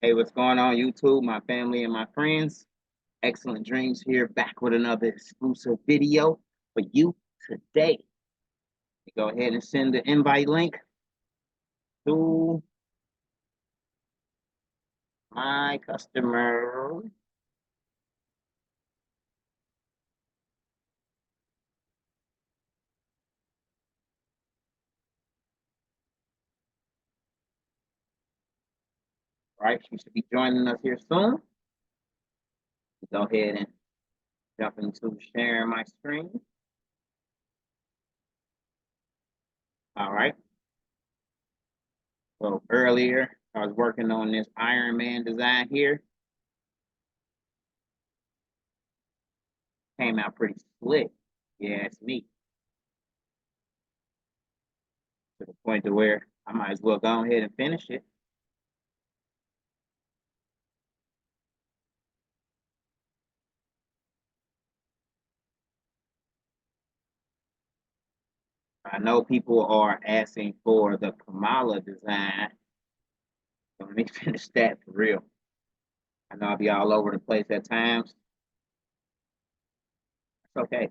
Hey, what's going on, YouTube, my family and my friends? Excellent Dreams here, back with another exclusive video for you today. Go ahead and send the invite link to my customer. All right, she should be joining us here soon. Go ahead and jump into sharing my screen. All right. So earlier, I was working on this Iron Man design here. Came out pretty slick. Yeah, it's neat. To the point to where I might as well go ahead and finish it. I know people are asking for the Kamala design. So let me finish that for real. I know I'll be all over the place at times. It's okay.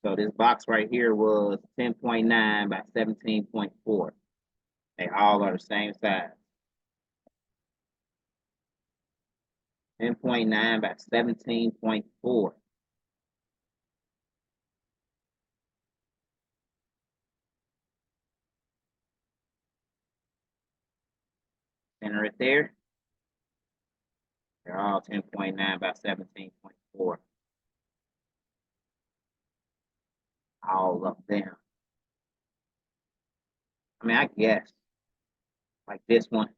So this box right here was 10.9 by 17.4. They all are the same size. 10.9 by 17.4. Center it there. They're all 10.9 by 17.4. All of them. I mean, I guess, like this one,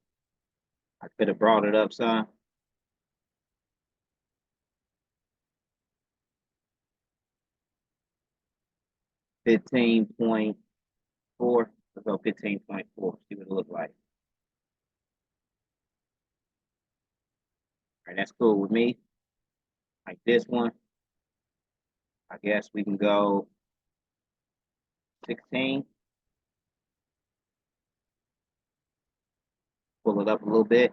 I could have brought it up some. $15.4. Let's go 15.4. See what it looks like. All right, that's cool with me. Like this one, I guess we can go 16. Pull it up a little bit.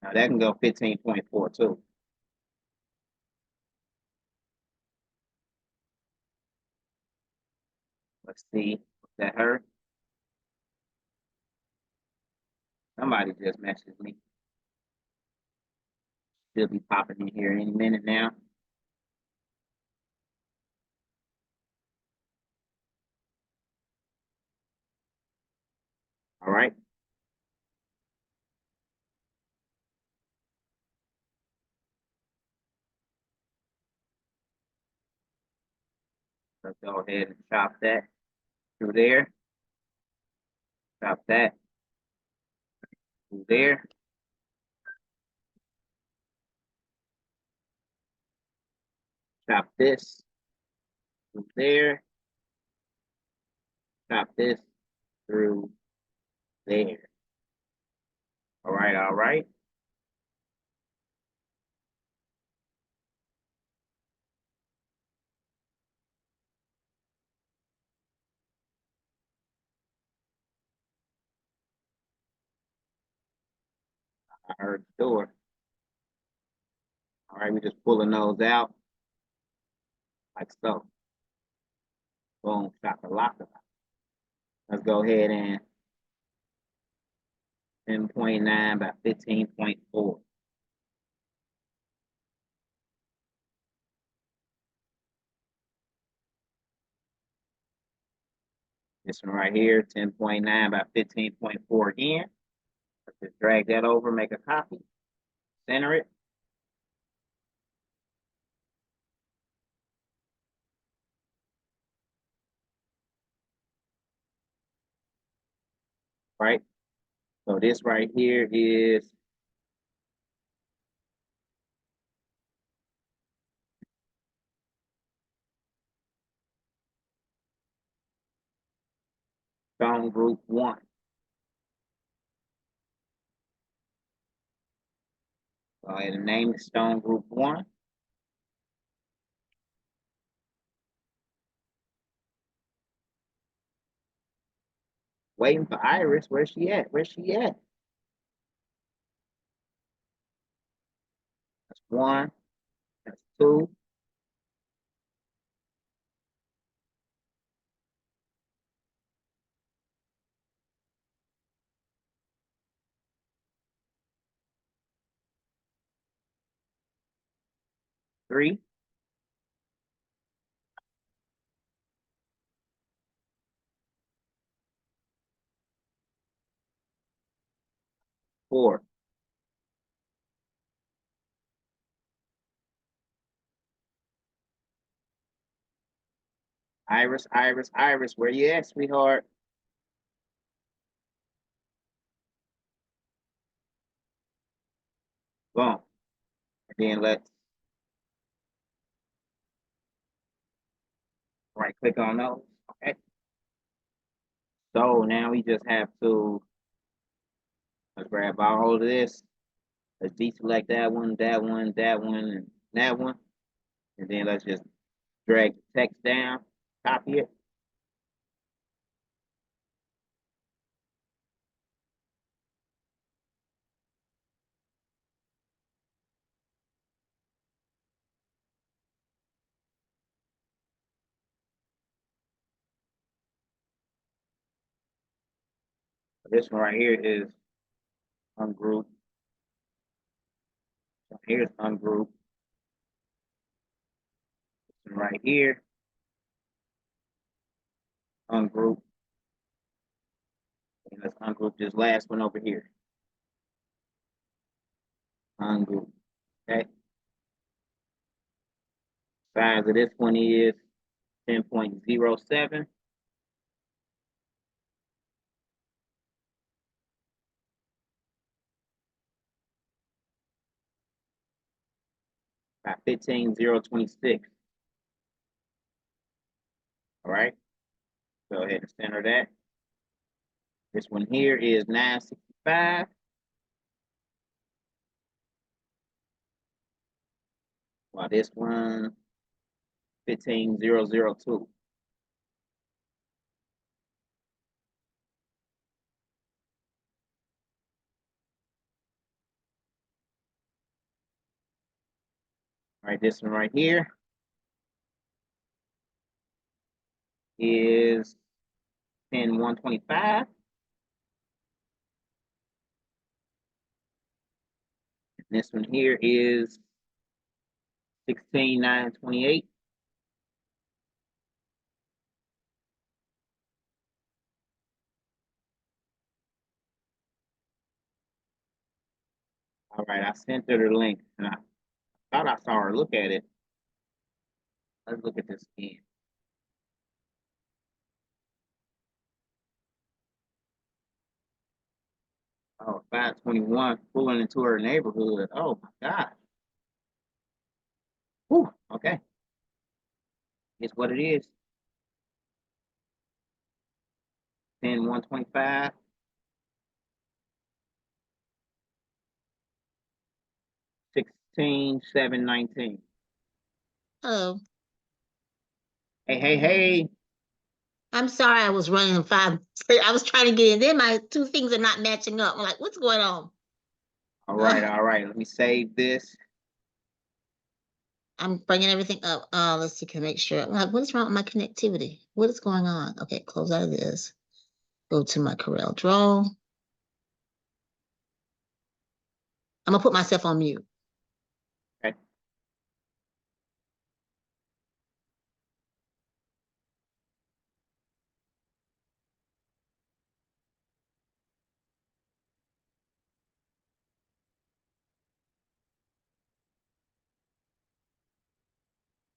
Now that can go 15.4 too. Let's see. Was that her? Somebody just messaged me. She'll be popping in here any minute now. All right. Let's go ahead and chop that through there. Chop that through there. Chop this through there. Chop this through there. All right, all right. I heard the door. All right, we're just pulling those out like so. Boom, shakalaka. Let's go ahead and 10.9 by 15.4. This one right here, 10.9 by 15.4 again. Let's just drag that over, make a copy, center it. Right? So this right here is stone group 1. Go ahead and name the stone group 1. Waiting for Iris. Where's she at? Where's she at? That's one. That's two. Three. Four. Iris, Iris, Iris, where you at, sweetheart? Boom. And then let's right click on those. Okay. So now we just have to let's grab all of this. Let's deselect that one, that one, that one, and that one. And then let's just drag the text down, copy it. This one right here is ungroup. So here's ungroup. This one right here, ungroup. And let's ungroup this last one over here. Ungroup. Okay. Size of this one is 10.07. Got 15,026. All right. Go ahead and center that. This one here is 965. While this one, 15,002. All right, this one right here is 10,125. This one here is 16,928. All right, I sent her the link, and I thought I saw her look at it. Let's look at this again. Oh, 521 pulling into her neighborhood. Oh my God. Whew, okay. It's what it is. 10,125. 16,719. Hello. Hey, hey, hey. I'm sorry I was running five. I was trying to get in. Then my two things are not matching up. I'm like, what's going on? All right, all right. Let me save this. I'm bringing everything up. Let's see, can I make sure. I'm like, what is wrong with my connectivity? What is going on? Okay, close out of this. Go to my Coreldraw. I'm gonna put myself on mute. Okay.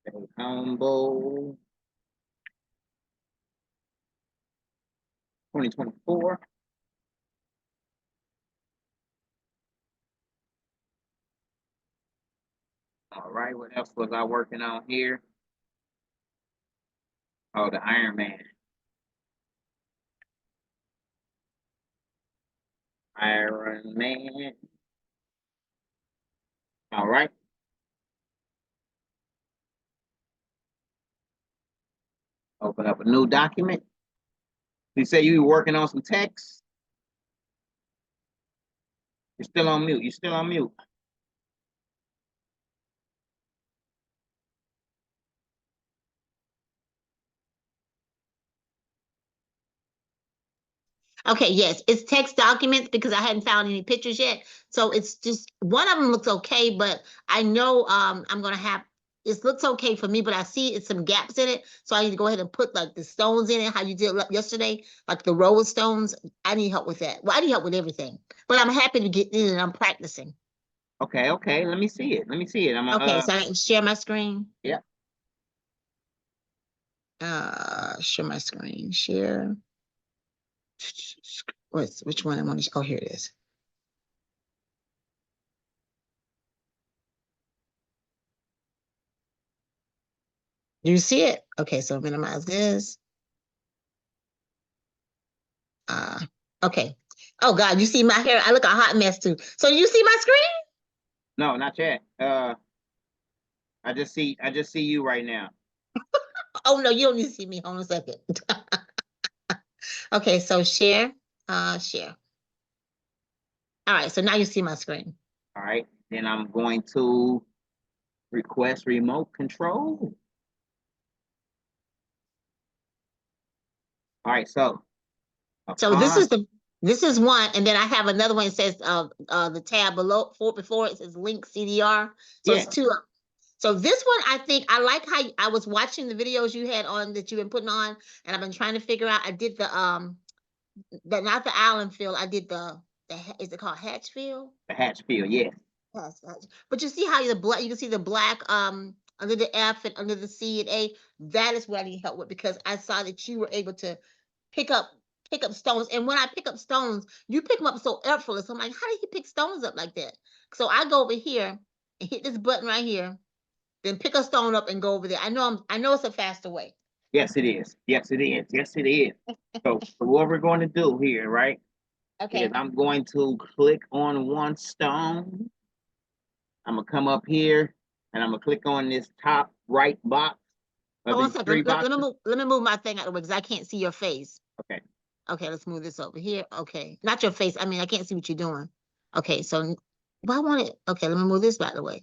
Stay humble. 2024. All right, what else was I working on here? Oh, the Iron Man. Iron Man. All right. Open up a new document. You say you were working on some text? You're still on mute. You're still on mute. Okay, yes, it's text documents because I hadn't found any pictures yet. So it's just one of them looks okay, but I know I'm gonna have it looks okay for me, but I see it's some gaps in it. So I need to go ahead and put like the stones in it, how you did yesterday, like the row of stones. I need help with that. Well, I need help with everything, but I'm happy to get in and I'm practicing. Okay, okay. Let me see it. Let me see it. I'm Okay, so I can share my screen. yeah. Share my screen. Share. Which one I want to? Oh, here it is. Do you see it? Okay, so minimize this. Uh, okay. Oh God, you see my hair? I look a hot mess too. So you see my screen? No, not yet. I just see you right now. Oh no, you don't need to see me. Hold on a second. Okay, so share. Share. All right, so now you see my screen. All right. Then I'm going to request remote control. All right, so So this is one, and then I have another one that says the tab below before it says link CDR. So yeah, it's two. So this one, I think I like how I was watching the videos you had on that you've been putting on, and I've been trying to figure out. I did the not the island field. I did is it called Hatchfield? the Hatchfield, yeah. Yes. But you see how the black you can see the black under the F and under the C and A. That is what I need help with because I saw that you were able to pick up stones. And when I pick up stones, you pick them up so effortless. I'm like, how did he pick stones up like that? So I go over here and hit this button right here, then pick a stone up and go over there. I know it's a faster way. Yes, it is. Yes, it is. Yes, it is. So what we're going to do here, right? Okay. Is I'm going to click on one stone. I'm gonna come up here and I'm gonna click on this top right box of Hold on a these three second. boxes. Let me move my thing out of the way because I can't see your face. Okay. Okay, let's move this over here. Okay. Not your face. I mean, I can't see what you're doing. Okay, so why want it? Okay, let me move this out of the way.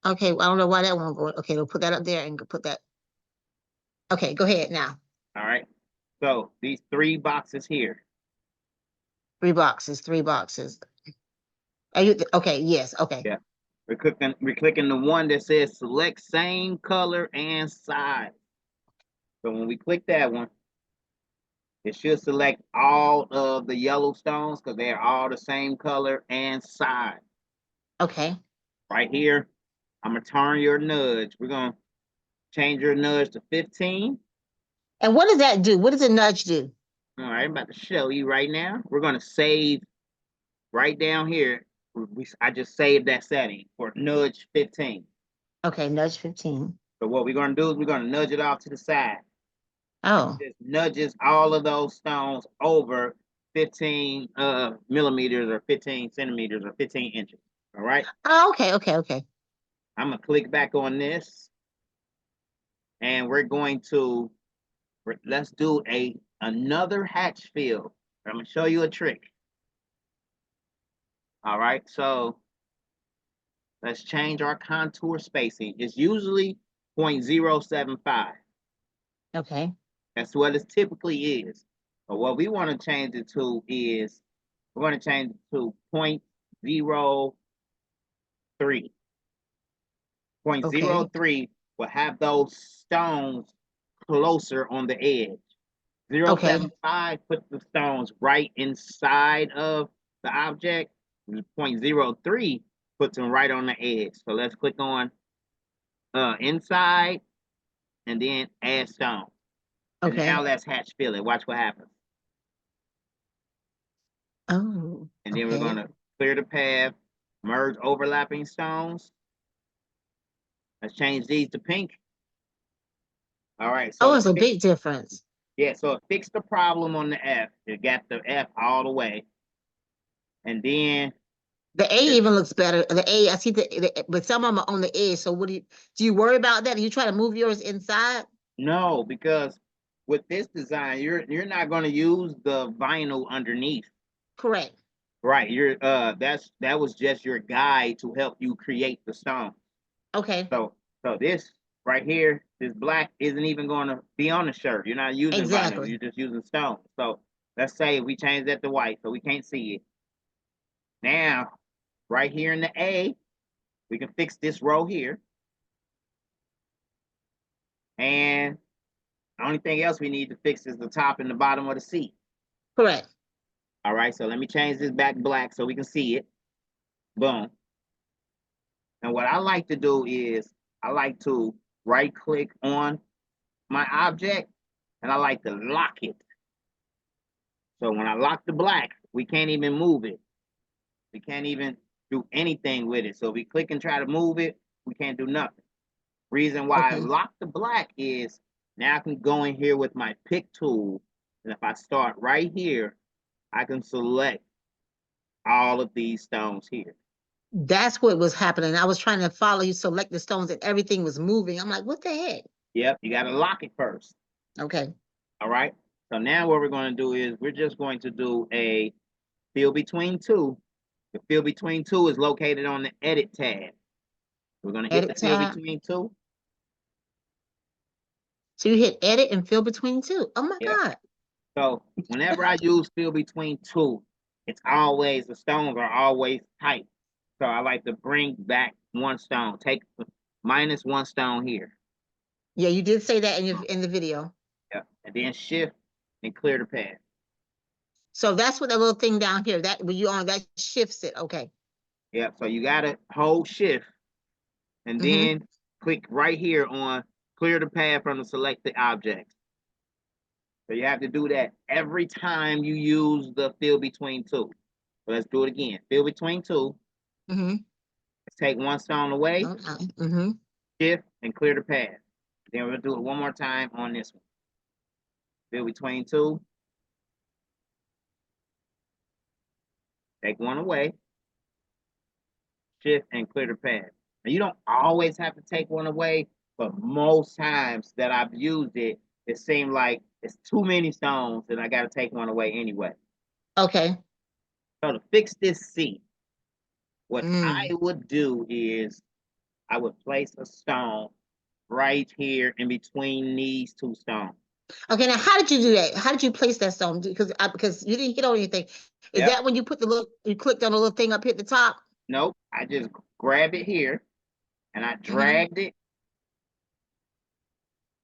Okay, well, I don't know why that won't go. Okay, we'll put that up there and put that. Okay, go ahead now. All right. So these three boxes here. 3 boxes, 3 boxes. Are you okay? Yes. Okay. Yeah. We're clicking the one that says select same color and size. So when we click that one, it should select all of the yellow stones because they're all the same color and size. Okay. Right here, I'm gonna turn your nudge. We're gonna change your nudge to 15. And what does that do? What does a nudge do? All right, I'm about to show you right now. We're gonna save right down here. I just saved that setting for nudge 15. Okay, nudge 15. So what we're gonna do is we're gonna nudge it off to the side. Oh. It just nudges all of those stones over 15 millimeters or 15 centimeters or 15 inches. All right. Oh, okay, okay, okay. I'm gonna click back on this, and we're going to let's do another hatch field. I'm gonna show you a trick. All right, so let's change our contour spacing. It's usually 0.075. Okay. That's what it typically is. But what we want to change it to is we're going to change it to 0.03. 0.03 will have those stones closer on the edge. Okay. 0.75 put the stones right inside of the object. 0.03 puts them right on the edge. So let's click on inside and then add stone. And Okay. now let's hatch fill it. Watch what happens. Oh. And then we're gonna clear the path, merge overlapping stones. Let's change these to pink. All right. So Oh, it's a big difference. yeah, so it fixed the problem on the F. It got the F all the way. And then The A even looks better. The A, I see but some of them are on the edge. So what do you worry about that? Are you trying to move yours inside? No, because with this design, you're not going to use the vinyl underneath. Correct. Right. That was just your guide to help you create the stone. Okay. So this right here, this black isn't even going to be on the shirt. You're not using vinyl. Exactly. You're just using stone. So let's say we change that to white so we can't see it. Now, right here in the A, we can fix this row here. And the only thing else we need to fix is the top and the bottom of the C. Correct. All right, so let me change this back black so we can see it. Boom. And what I like to do is I like to right click on my object and I like to lock it. So when I lock the black, we can't even move it. We can't even do anything with it. So if we click and try to move it, we can't do nothing. Reason why I Okay. lock the black is now I can go in here with my pick tool. And if I start right here, I can select all of these stones here. That's what was happening. I was trying to follow you, select the stones, and everything was moving. I'm like, what the heck? Yep, you got to lock it first. Okay. All right. So now what we're going to do is we're just going to do a fill between two. The fill between two is located on the edit tab. We're going to hit the Edit fill tab. between two. So you hit edit and fill between two. Oh my Yep. God. So whenever I use fill between two, it's always, the stones are always tight. So I like to bring back one stone, take minus one stone here. Yeah, you did say that in the video. Yep. And then shift and clear the path. So that's what that little thing down here, that when you on that shifts it. Okay. Yep. So you got to hold shift and then click right here on clear the path from the selected objects. So you have to do that every time you use the fill between two. So let's do it again. Fill between two. Let's take one stone away, shift, and clear the path. Then we'll do it one more time on this one. Fill between two. Take one away, shift, and clear the path. Now you don't always have to take one away, but most times that I've used it, it seemed like it's too many stones and I got to take one away anyway. Okay. So to fix this C, what I would do is I would place a stone right here in between these two stones. Okay, now how did you do that? How did you place that stone? Because you didn't hit on anything. Is Yep. that when you put the little, you clicked on the little thing up here at the top? Nope. I just grabbed it here and I dragged it.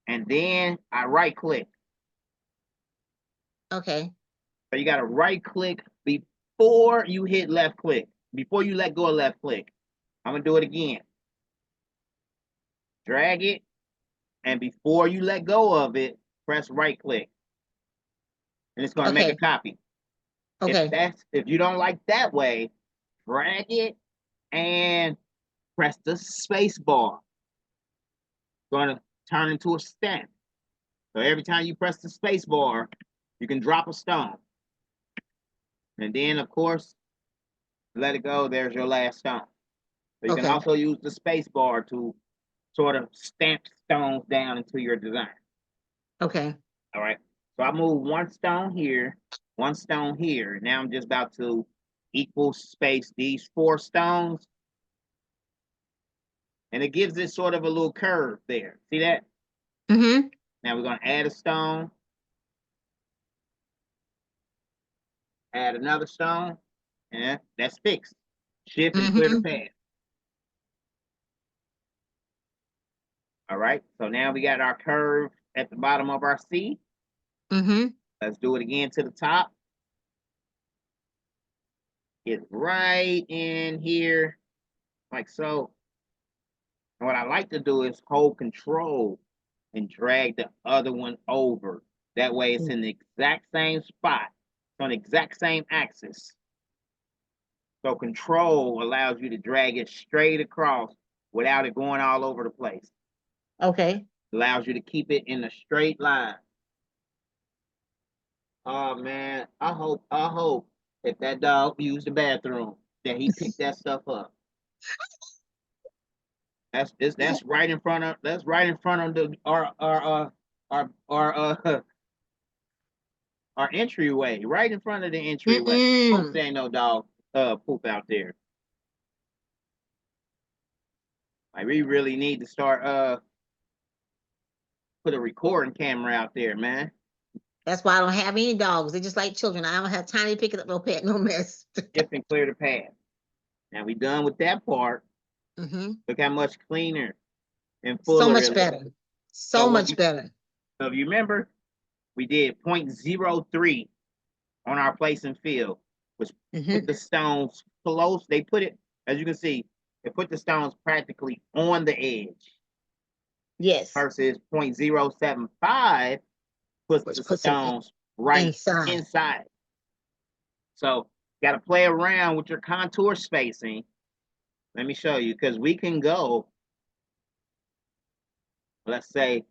And then I right click. Okay. So you got to right click before you hit left click, before you let go of left click. I'm going to do it again. Drag it. And before you let go of it, press right click. And it's going to make a copy. Okay. If you don't like that way, drag it and press the space bar. It's going to turn into a stamp. So every time you press the space bar, you can drop a stone. And then, of course, let it go. There's your last stone. So you can also use the space bar to sort of stamp stones down into your design. Okay. All right. So I move one stone here, one stone here. Now I'm just about to equal space these four stones. And it gives it sort of a little curve there. See that? Now we're going to add a stone. Add another stone. And that's fixed. Shift and clear the path. All right. So now we got our curve at the bottom of our C. Let's do it again to the top. Get right in here, like so. And what I like to do is hold control and drag the other one over. That way it's in the exact same spot, on the exact same axis. So control allows you to drag it straight across without it going all over the place. Okay. Allows you to keep it in a straight line. Oh man, I hope if that dog used the bathroom that he picked that stuff up. That's right in front of our our our entryway, right in front of the entryway. Hope Mm-mm. there ain't no dog poop out there. Like we really need to start put a recording camera out there, man. That's why I don't have any dogs. They're just like children. I don't have time to pick it up, no pet, no mess. If and clear the path. Now we done with that part. Mm-hmm. Look how much cleaner and So fuller much it looks. better. So So much better. so if you remember, we did 0.03 on our place and fill, which put Mm-hmm. the stones close. They put it, as you can see, they put the stones practically on the edge Yes. versus 0.075 puts the Which puts them stones right inside. inside. So got to play around with your contour spacing. Let me show you, because we can go, let's say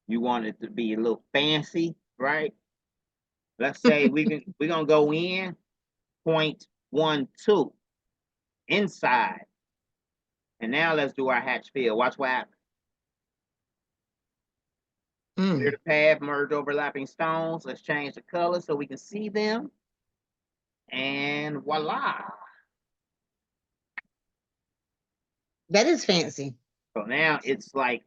you want it to be a little fancy, right? Let's say we're gonna go in 0.12 inside. And now let's do our hatch fill. Watch what happens. Clear Mm. the path, merge overlapping stones. Let's change the color so we can see them. And voila. That is fancy. So now it's like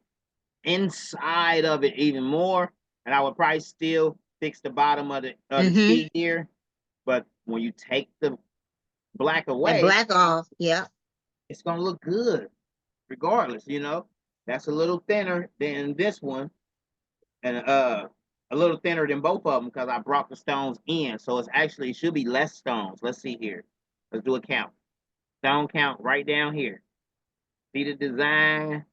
inside of it even more. And I would probably still fix the bottom of the Mm-hmm. T here. But when you take the black That away, black off. Yeah. it's gonna look good regardless, you know. That's a little thinner than this one, and a little thinner than both of them because I brought the stones in. So it's actually, it should be less stones. Let's see here. Let's do a count. Stone count right down here. See the design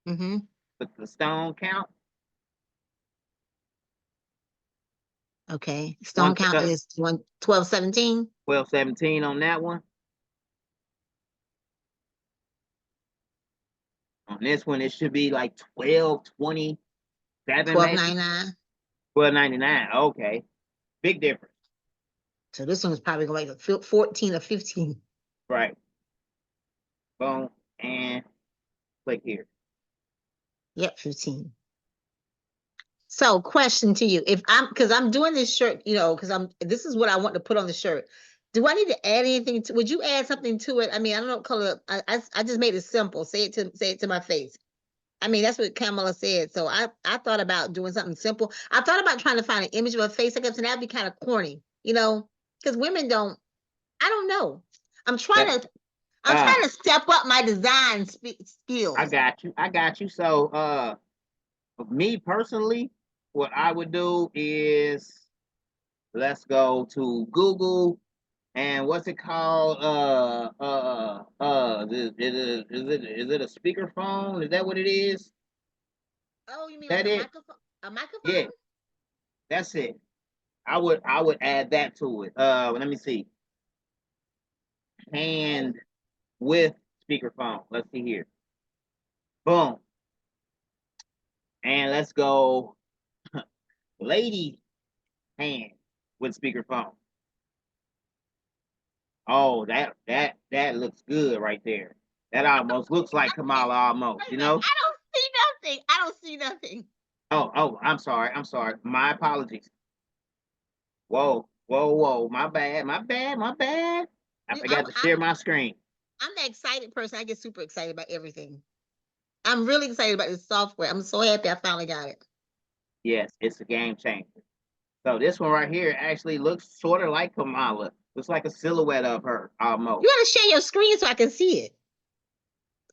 Mm-hmm. with the stone count? Okay. Stone One count is 12, 17. 12, 17 on that one. On this one, it should be like 12, 27 maybe. 12.99. 12.99. Okay. Big difference. So this one is probably going like 14 or 15. Right. Boom. And click here. Yep, 15. So question to you. If because I'm doing this shirt, because this is what I want to put on the shirt. Do I need to add anything to, would you add something to it? I mean, I don't know color. I just made it simple. Say it to my face. I mean, that's what Kamala said. So I thought about doing something simple. I thought about trying to find an image of her face. I guess, and that'd be kind of corny, because women don't. I don't know. I'm trying That to. I'm uh trying to step up my design I skills. got you. I got you. So me personally, what I would do is let's go to Google and what's it called? Is it a speakerphone? Is that what it is? Oh, you mean like That a it? microphone? A microphone? Yeah, that's it. I would add that to it. Let me see. Hand with speakerphone. Let's see here. Boom. And let's go lady hand with speakerphone. Oh, that looks good right there. That almost looks like Kamala almost, Wait a you minute. know? I don't see nothing. I don't see nothing. Oh, I'm sorry. I'm sorry. My apologies. Whoa, whoa, whoa. My bad. My bad. My bad. I You- forgot I'm to share I'm my screen. I'm the excited person. I get super excited about everything. I'm really excited about this software. I'm so happy I finally got it. Yes, it's a game changer. So this one right here actually looks sort of like Kamala. Looks like a silhouette of her You almost. gotta share your screen so I can see it.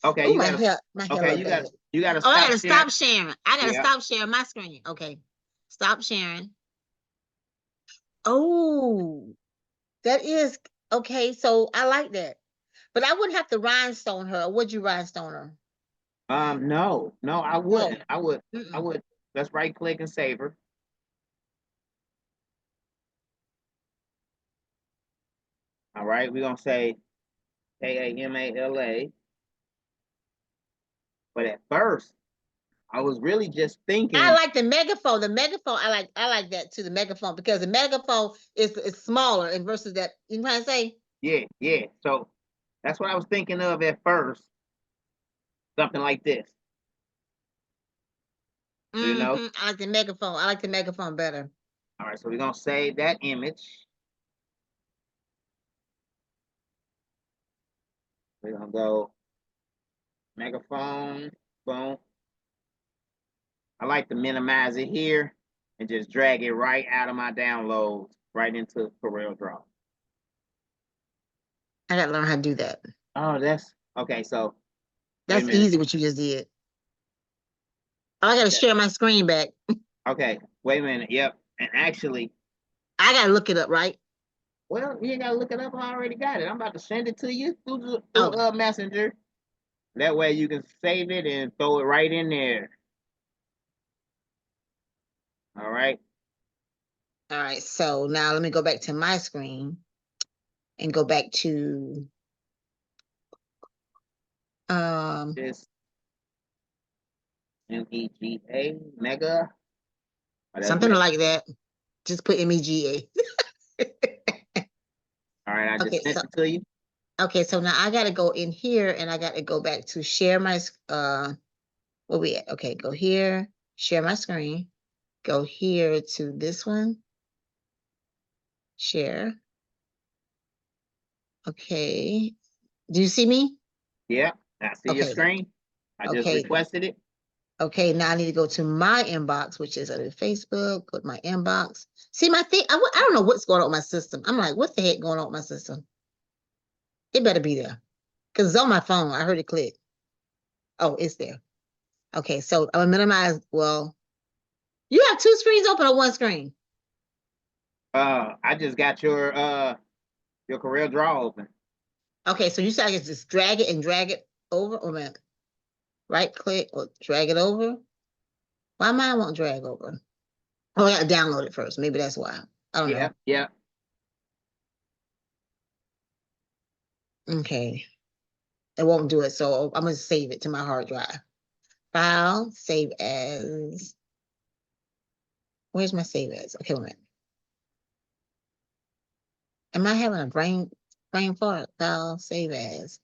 Okay, Oh, you gotta my hair okay, look bad. you gotta Oh, I stop gotta sharing. stop sharing. I gotta Yeah. stop sharing my screen. Okay. Stop sharing. Oh, that is okay. So I like that. But I wouldn't have to rhinestone her, or would you rhinestone her? No, I No. wouldn't. I Mm-mm. would. Let's right click and save her. All right, we're gonna say Kamala. But at first, I was really just I thinking, like the megaphone. The megaphone, I like that too, the megaphone, because the megaphone is smaller and versus that, you know what I'm saying? yeah, yeah. So that's what I was thinking of at first. Something like this. Do you know? I like the megaphone. I like the megaphone better. All right, so we're gonna save that image. We're gonna go megaphone, boom. I like to minimize it here and just drag it right out of my downloads, right into Coreldraw. I gotta learn how to do that. Oh, that's okay. So wait a That's minute. easy what you just did. Oh, I gotta Okay. share my screen back. Okay, wait a minute. Yep. And actually, I gotta look it up, right? well, you ain't gotta look it up. I already got it. I'm about to send it to you through Oh, Messenger. That way you can save it and throw it right in there. All right. all right. So now let me go back to my screen and go back to This MEGA mega. Oh, that's something mega. like that. Just put MEGA. All right, I just Okay, sent so it to you. okay, so now I gotta go in here and I gotta go back to share my where we at? Okay, go here, share my screen, go here to this one, share. Okay. Do you see me? Yeah, I see your Okay, screen. I just okay, requested it. okay. Now I need to go to my inbox, which is under Facebook, go to my inbox. See my thing, I don't know what's going on with my system. I'm like, what the heck going on with my system? It better be there. Because it's on my phone. I heard it click. Oh, it's there. Okay, so I'm gonna minimize. Well, you have two screens open or one screen? I just got your Coreldraw open. Okay, so you said I can just drag it over, or man, right click or drag it over. Why mine won't drag over? Oh, I gotta download it first. Maybe that's why. I don't Yeah, know. yeah. Okay, it won't do it. So I'm gonna save it to my hard drive. File, save as. Where's my save as? Okay, wait a minute. Am I having a brain fart? File, save as.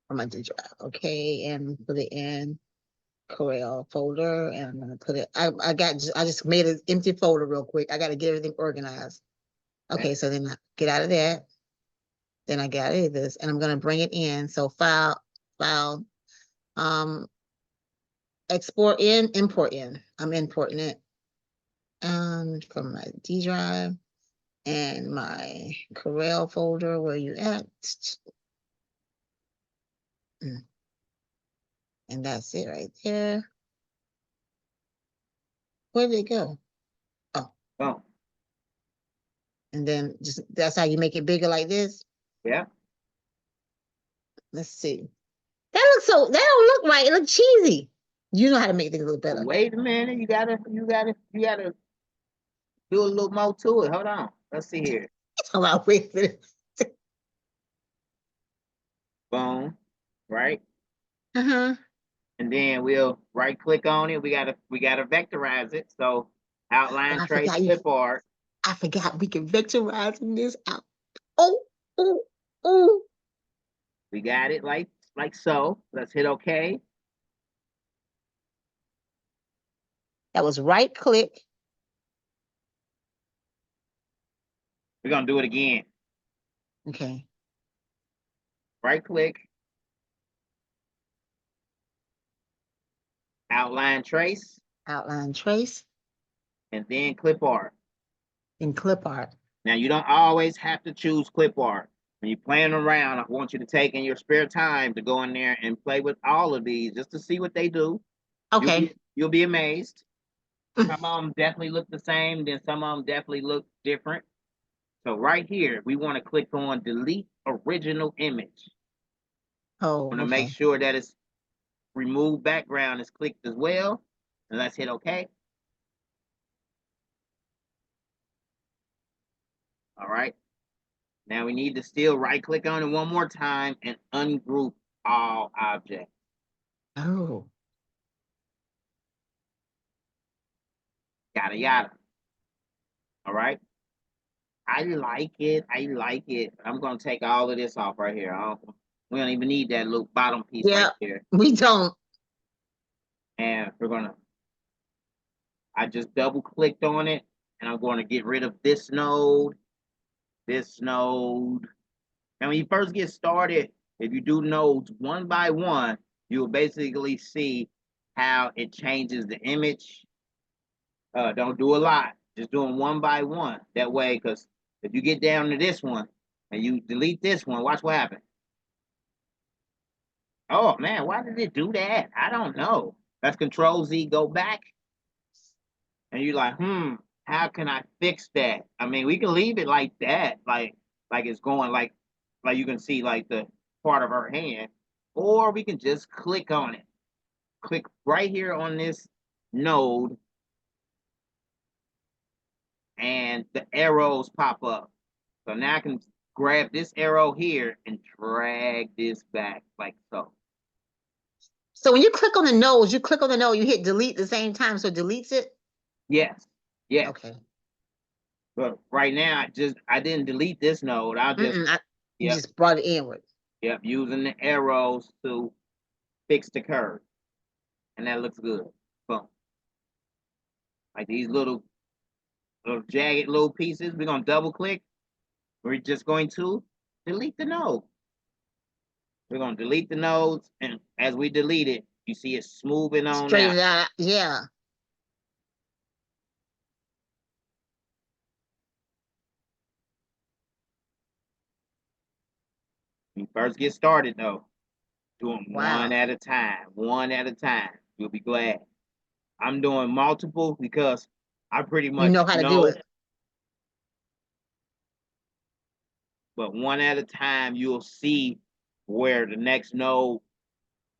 From my D drive. Okay, and put it in Corel folder, and I'm gonna put it. I just made an empty folder real quick. I got to get everything organized. Okay, so then I get out of that. Then I get out of this, and I'm gonna bring it in. So file, um, export in, import in. I'm importing it from my D drive and my Corel folder. Where you at? And that's it right there. Where did it go? Oh, Oh, and then just that's how you make it bigger like this. yeah. Let's see. That don't look right. It looks cheesy. You know how to make things look better. Wait a minute. You gotta do a little more to it. Hold on. Let's see here. It's about wait a minute. Boom. Right. Uh-huh. And then we'll right click on it. We gotta vectorize it. So Oh, outline trace clipboard. I forgot we can vectorize this out. Oh, oh, oh. We got it like so. Let's hit OK. That was right click. We're gonna do it again. Okay. Right click, outline trace, Outline trace and then clip art. and clip art. Now you don't always have to choose clip art. When you're playing around, I want you to take in your spare time to go in there and play with all of these just to see what they do. Okay. You'll be amazed. Some of them definitely look the same, then some of them definitely look different. So right here, we want to click on delete original image. Oh, Want to make okay. sure that it's remove background is clicked as well. And let's hit OK. All right. Now we need to still right click on it one more time and ungroup all objects. Oh. Yada yada. All right. I like it. I like it. I'm gonna take all of this off right here. I don't We don't even need that little bottom piece right Yeah, there. we don't. And I just double clicked on it, and I'm going to get rid of this node, this node. And when you first get started, if you do nodes one by one, you'll basically see how it changes the image. Don't do a lot, just do them one by one. That way, because if you get down to this one and you delete this one, watch what happens. Oh man, why did it do that? I don't know. That's Control Z, go back, and you're like, how can I fix that? I mean, we can leave it like that, like it's going like you can see like the part of her hand, or we can just click on it. Click right here on this node, and the arrows pop up. So now I can grab this arrow here and drag this back like so. So when you click on the nose, you click on the node, you hit delete at the same time, so it deletes it? Yes, yes. Okay. But right now, I didn't delete this node. I'll just You just brought it inward. Yep, using the arrows to fix the curve. And that looks good. Boom. Like these little jagged little pieces, we're gonna double click. We're just going to delete the node. We're gonna delete the nodes, and as we delete it, you see it smoothing on Straighten out. it out. Yeah. When you first get started though, do them one Wow. at a time, one at a time. You'll be glad. I'm doing multiple because I pretty You much know how to do know, it. but one at a time, you'll see where the next node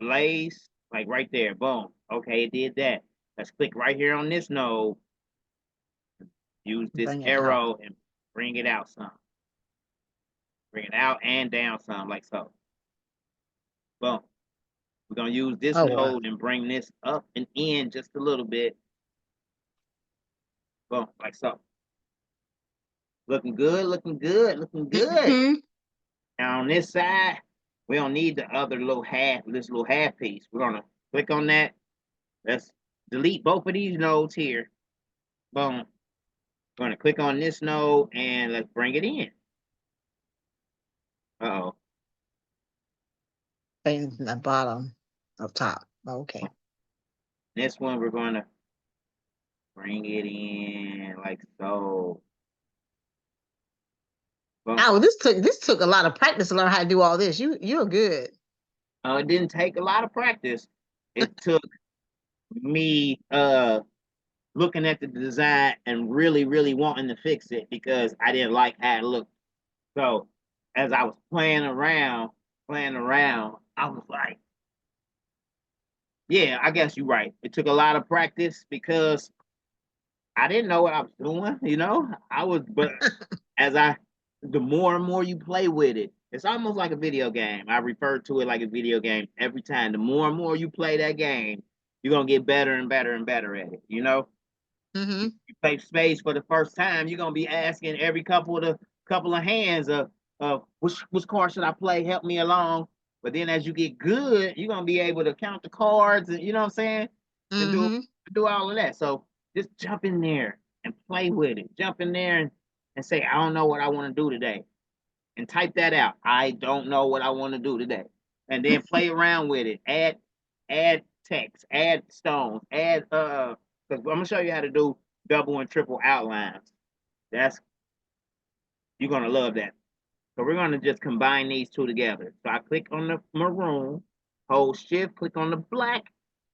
lays, like right there. Boom. Okay, it did that. Let's click right here on this node. Use this Bring it out. arrow and bring it out some. Bring it out and down some, like so. Boom. We're gonna use this Oh, wow. node and bring this up and in just a little bit. Boom, like so. Looking good, looking good, looking good. Mm-hmm. Now on this side, we don't need the other this little half piece. We're gonna click on that. Let's delete both of these nodes here. Boom. We're gonna click on this node and let's bring it in. Uh-oh. Things in the bottom of top. Okay. This one we're gonna bring it in like so. Boom. Oh, this took a lot of practice to learn how to do all this. You're good. It didn't take a lot of practice. It took me looking at the design and really, really wanting to fix it because I didn't like how it looked. So as I was playing around, I was like, yeah, I guess you're right. It took a lot of practice because I didn't know what I was doing, but the more and more you play with it, it's almost like a video game. I refer to it like a video game every time. The more and more you play that game, you're gonna get better and better and better at it. Mm-hmm. You play space for the first time, you're gonna be asking every couple of hands of which card should I play? Help me along. But then as you get good, you're gonna be able to count the cards and you know what I'm saying? And Mm-hmm. do all of that. So just jump in there and play with it. Jump in there and say, I don't know what I want to do today. And type that out. I don't know what I want to do today. And then play around with it. Add text, add stones, add because I'm gonna show you how to do double and triple outlines. You're gonna love that. So we're gonna just combine these two together. So I click on the maroon, hold shift, click on the black,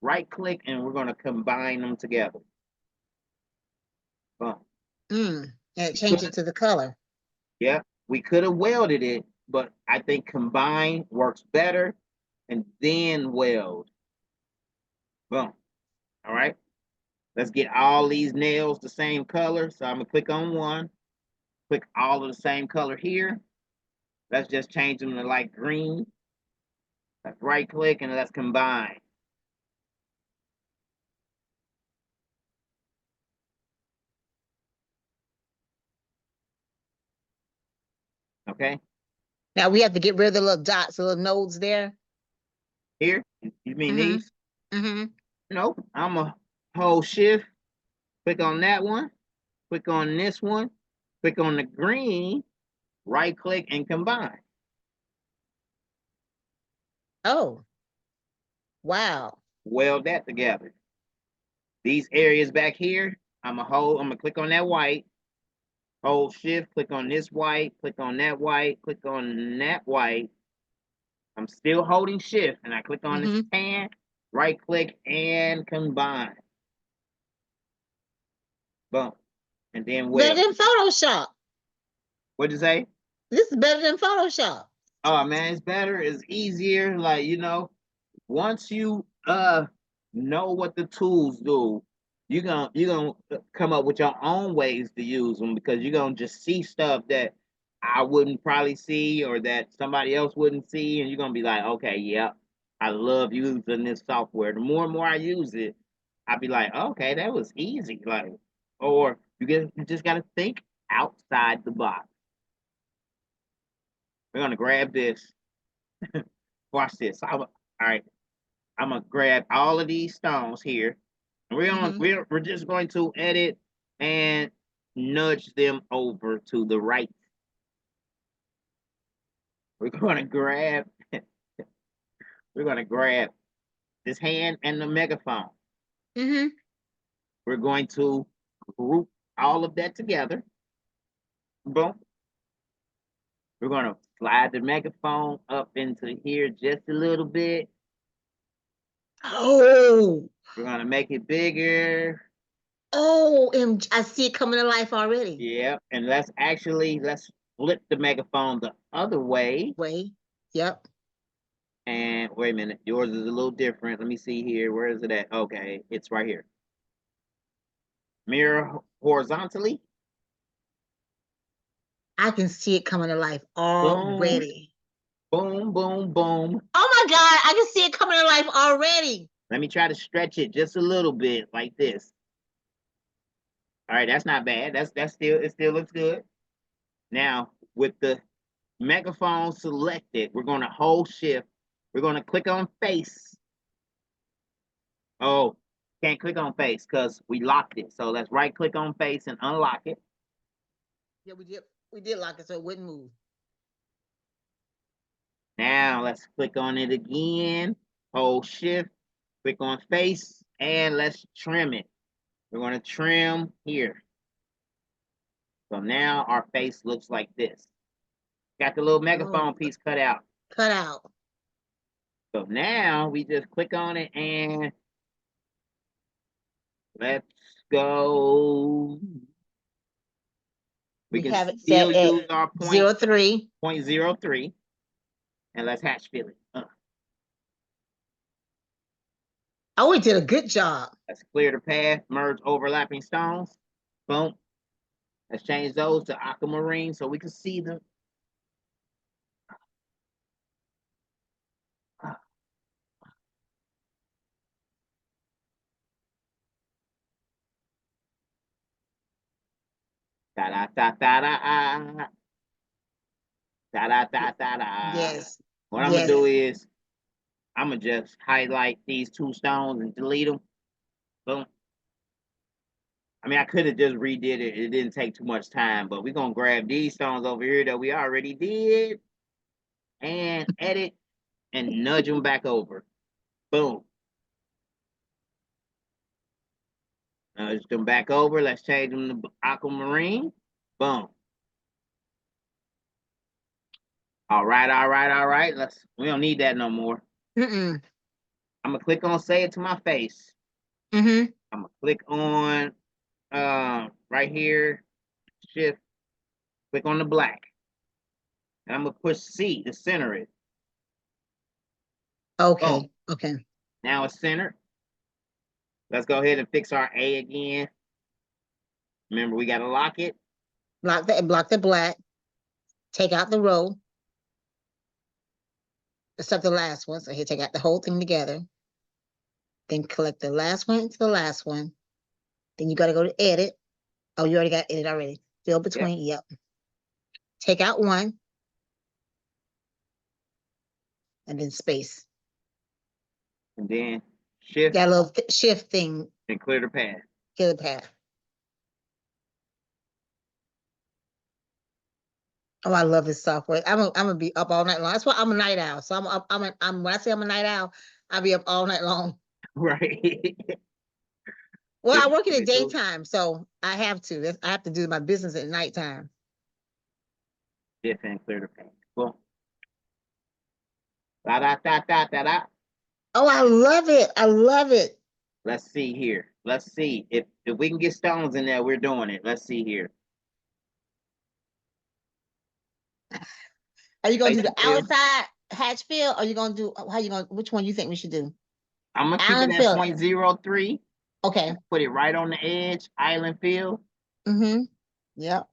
right click, and we're gonna combine them together. Boom. And it changed it to the color. Yeah, we could have welded it, but I think combine works better and then weld. Boom. All right. Let's get all these nails the same color. So I'm gonna click on one, click all of the same color here. Let's just change them to like green. Let's right click and let's combine. Okay. Now we have to get rid of the little dots, the little nodes there. Here, you mean Mhm. these? Mm-hmm. Nope. I'm a hold shift, click on that one, click on this one, click on the green, right click and combine. Oh, wow. Weld that together. These areas back here, I'm gonna click on that white, hold shift, click on this white, click on that white, click on that white. I'm still holding shift and I click on this Mhm. pan, right click and combine. Boom. And then Better weld. than Photoshop. What'd you say? This is better than Photoshop. Oh man, it's better, it's easier. Like, once you know what the tools do, you're gonna come up with your own ways to use them because you're gonna just see stuff that I wouldn't probably see or that somebody else wouldn't see, and you're gonna be like, okay, yep, I love using this software. The more and more I use it, I'll be like, okay, that was easy. Like, or you just gotta think outside the box. We're gonna grab this. Watch this. All right. I'm gonna grab all of these stones here, and Mhm. we're just going to edit and nudge them over to the right. We're gonna grab we're gonna grab this hand and the megaphone. Mhm. We're going to group all of that together. Boom. We're gonna slide the megaphone up into here just a little bit. Oh. We're gonna make it bigger. Oh, I see it coming to life already. Yeah, and let's flip the megaphone the other way. Way. Yep. And wait a minute, yours is a little different. Let me see here. Where is it at? Okay, it's right here. Mirror horizontally. I can see it coming to life Boom, already. boom, boom, boom. Oh my God, I can see it coming to life already. Let me try to stretch it just a little bit like this. All right, that's not bad. It still looks good. Now, with the megaphone selected, we're gonna hold shift. We're gonna click on face. Oh, can't click on face because we locked it. So let's right click on face and unlock it. Yeah, we did lock it so it wouldn't move. Now let's click on it again, hold shift, click on face, and let's trim it. We're gonna trim here. So now our face looks like this. Got the little megaphone piece cut out. Cut out. So now we just click on it and let's go. We can have it still set at use our 0.3. 0.03 and let's hatch fill it. Oh, we did a good job. Let's clear the path, merge overlapping stones. Boom. Let's change those to aquamarine so we can see them. Da da da da da. Da da da da da. Yes. What I'm gonna do is I'm gonna just highlight these two stones and delete them. Boom. I mean, I could have just redid it. It didn't take too much time, but we're gonna grab these stones over here that we already did and edit and nudge them back over. Boom. Nudge them back over. Let's change them to aquamarine. Boom. All right, all right, all right. We don't need that no more. Mm-mm. I'm gonna click on say it to my face. Mm-hmm. I'm gonna click on right here, shift, click on the black. And I'm gonna push C to center it. Okay. Boom. Okay. Now it's centered. Let's go ahead and fix our A again. Remember, we gotta lock it. Block the black. Take out the row. Except the last one. So here, take out the whole thing together. Then collect the last one into the last one. Then you gotta go to edit. Oh, you already got edit already. Fill between. Yep. Take out one. and then space. And then shift That little shift thing, and clear the path. clear the path. Oh, I love this software. I'm gonna be up all night long. That's why I'm a night owl. So I'm when I say I'm a night owl, I'll be up all night long. Right. Well, I Shift work in the and clear. daytime, so I have to. I have to do my business at nighttime. Shift and clear the path. Boom. Da da da da da da. Oh, I love it. I love it. Let's see here. Let's see if we can get stones in there. We're doing it. Let's see here. Are you gonna do Place the the fill. outside hatch fill, or you gonna do how you gonna? Which one you think we should do? I'm gonna keep Island it at fill. 0.03. Okay. Put it right on the edge. Island fill. Mm-hmm. Yep.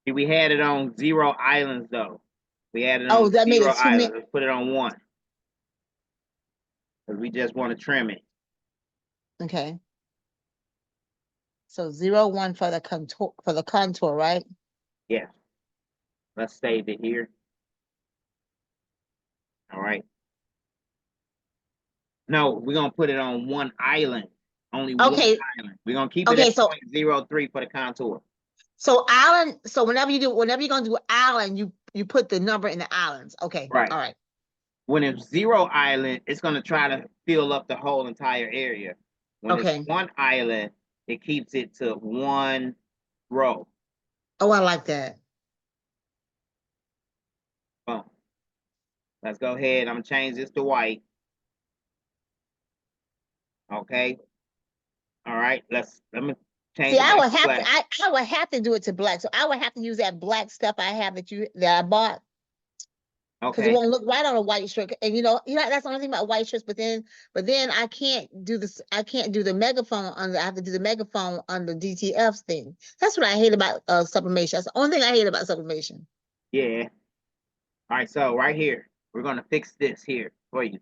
See, we had it on 0 islands though. We had it Oh, on that made 0 it too many. islands. Let's put it on 1. Because we just want to trim it. Okay. So 0, 1 for the contour, right? Yeah. Let's save it here. All right. No, we're gonna put it on 1 island. Only Okay. 1 island. We're gonna keep it Okay, at so 0.03 for the contour. so island, so whenever you're gonna do island, you put the number in the islands. Okay. Right. All right. When it's 0 island, it's gonna try to fill up the whole entire area. When Okay. it's 1 island, it keeps it to 1 row. Oh, I like that. Boom. Let's go ahead. I'm gonna change this to white. Okay. All right. Let me change See, it I back would to have black. to I would have to do it to black. So I would have to use that black stuff I have that I bought. Because it Okay. won't look right on a white shirt. And that's the only thing about white shirts, but then I can't do this, I can't do the megaphone I have to do the megaphone on the DTF thing. That's what I hate about sublimation. That's the only thing I hate about sublimation. Yeah. All right. So right here, we're gonna fix this here for you.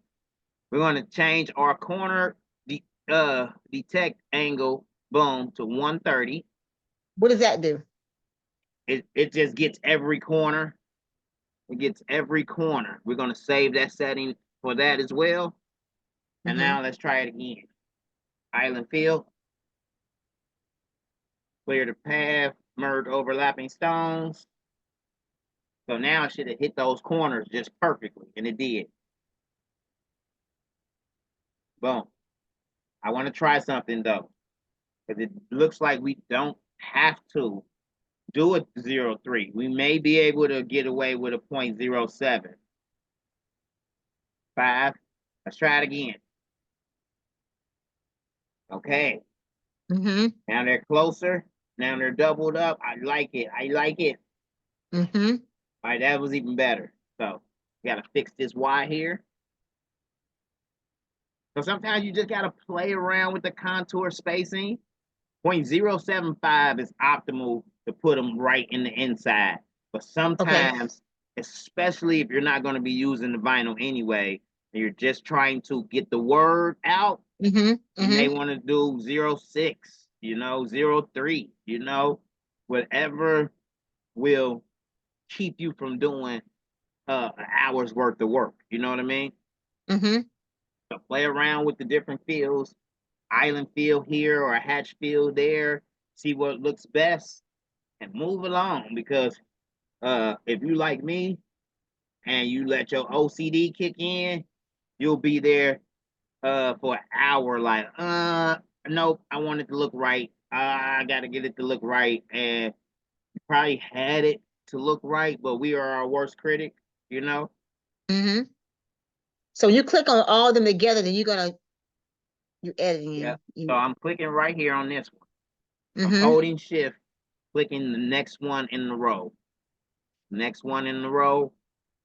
We're gonna change our corner detect angle boom to 130. What does that do? It just gets every corner. It gets every corner. We're gonna save that setting for that as well. And now let's try it again. Island fill. Clear the path. Merge overlapping stones. So now it should have hit those corners just perfectly, and it did. Boom. I want to try something though, because it looks like we don't have to do a 0.3. We may be able to get away with a 0.07. 5. Let's try it again. Okay. Now they're closer. Now they're doubled up. I like it. I like it. All right, that was even better. So we gotta fix this Y here. So sometimes you just gotta play around with the contour spacing. 0.075 is optimal to put them right in the inside. But sometimes, especially if you're not going to be using the vinyl anyway, and you're just trying to get the word out, you may want to do 0.6, 0.3, whatever will keep you from doing an hour's worth of work. You know what I mean? So play around with the different feels. Island feel here or a hatch feel there, see what looks best, and move along. Because if you like me and you let your OCD kick in, you'll be there for an hour like, nope, I want it to look right. I gotta get it to look right. And you probably had it to look right, but we are our worst critic, So you click on all of them together, then you editing. Yeah. So I'm clicking right here on this one. I'm holding shift, clicking the next one in the row. Next one in the row,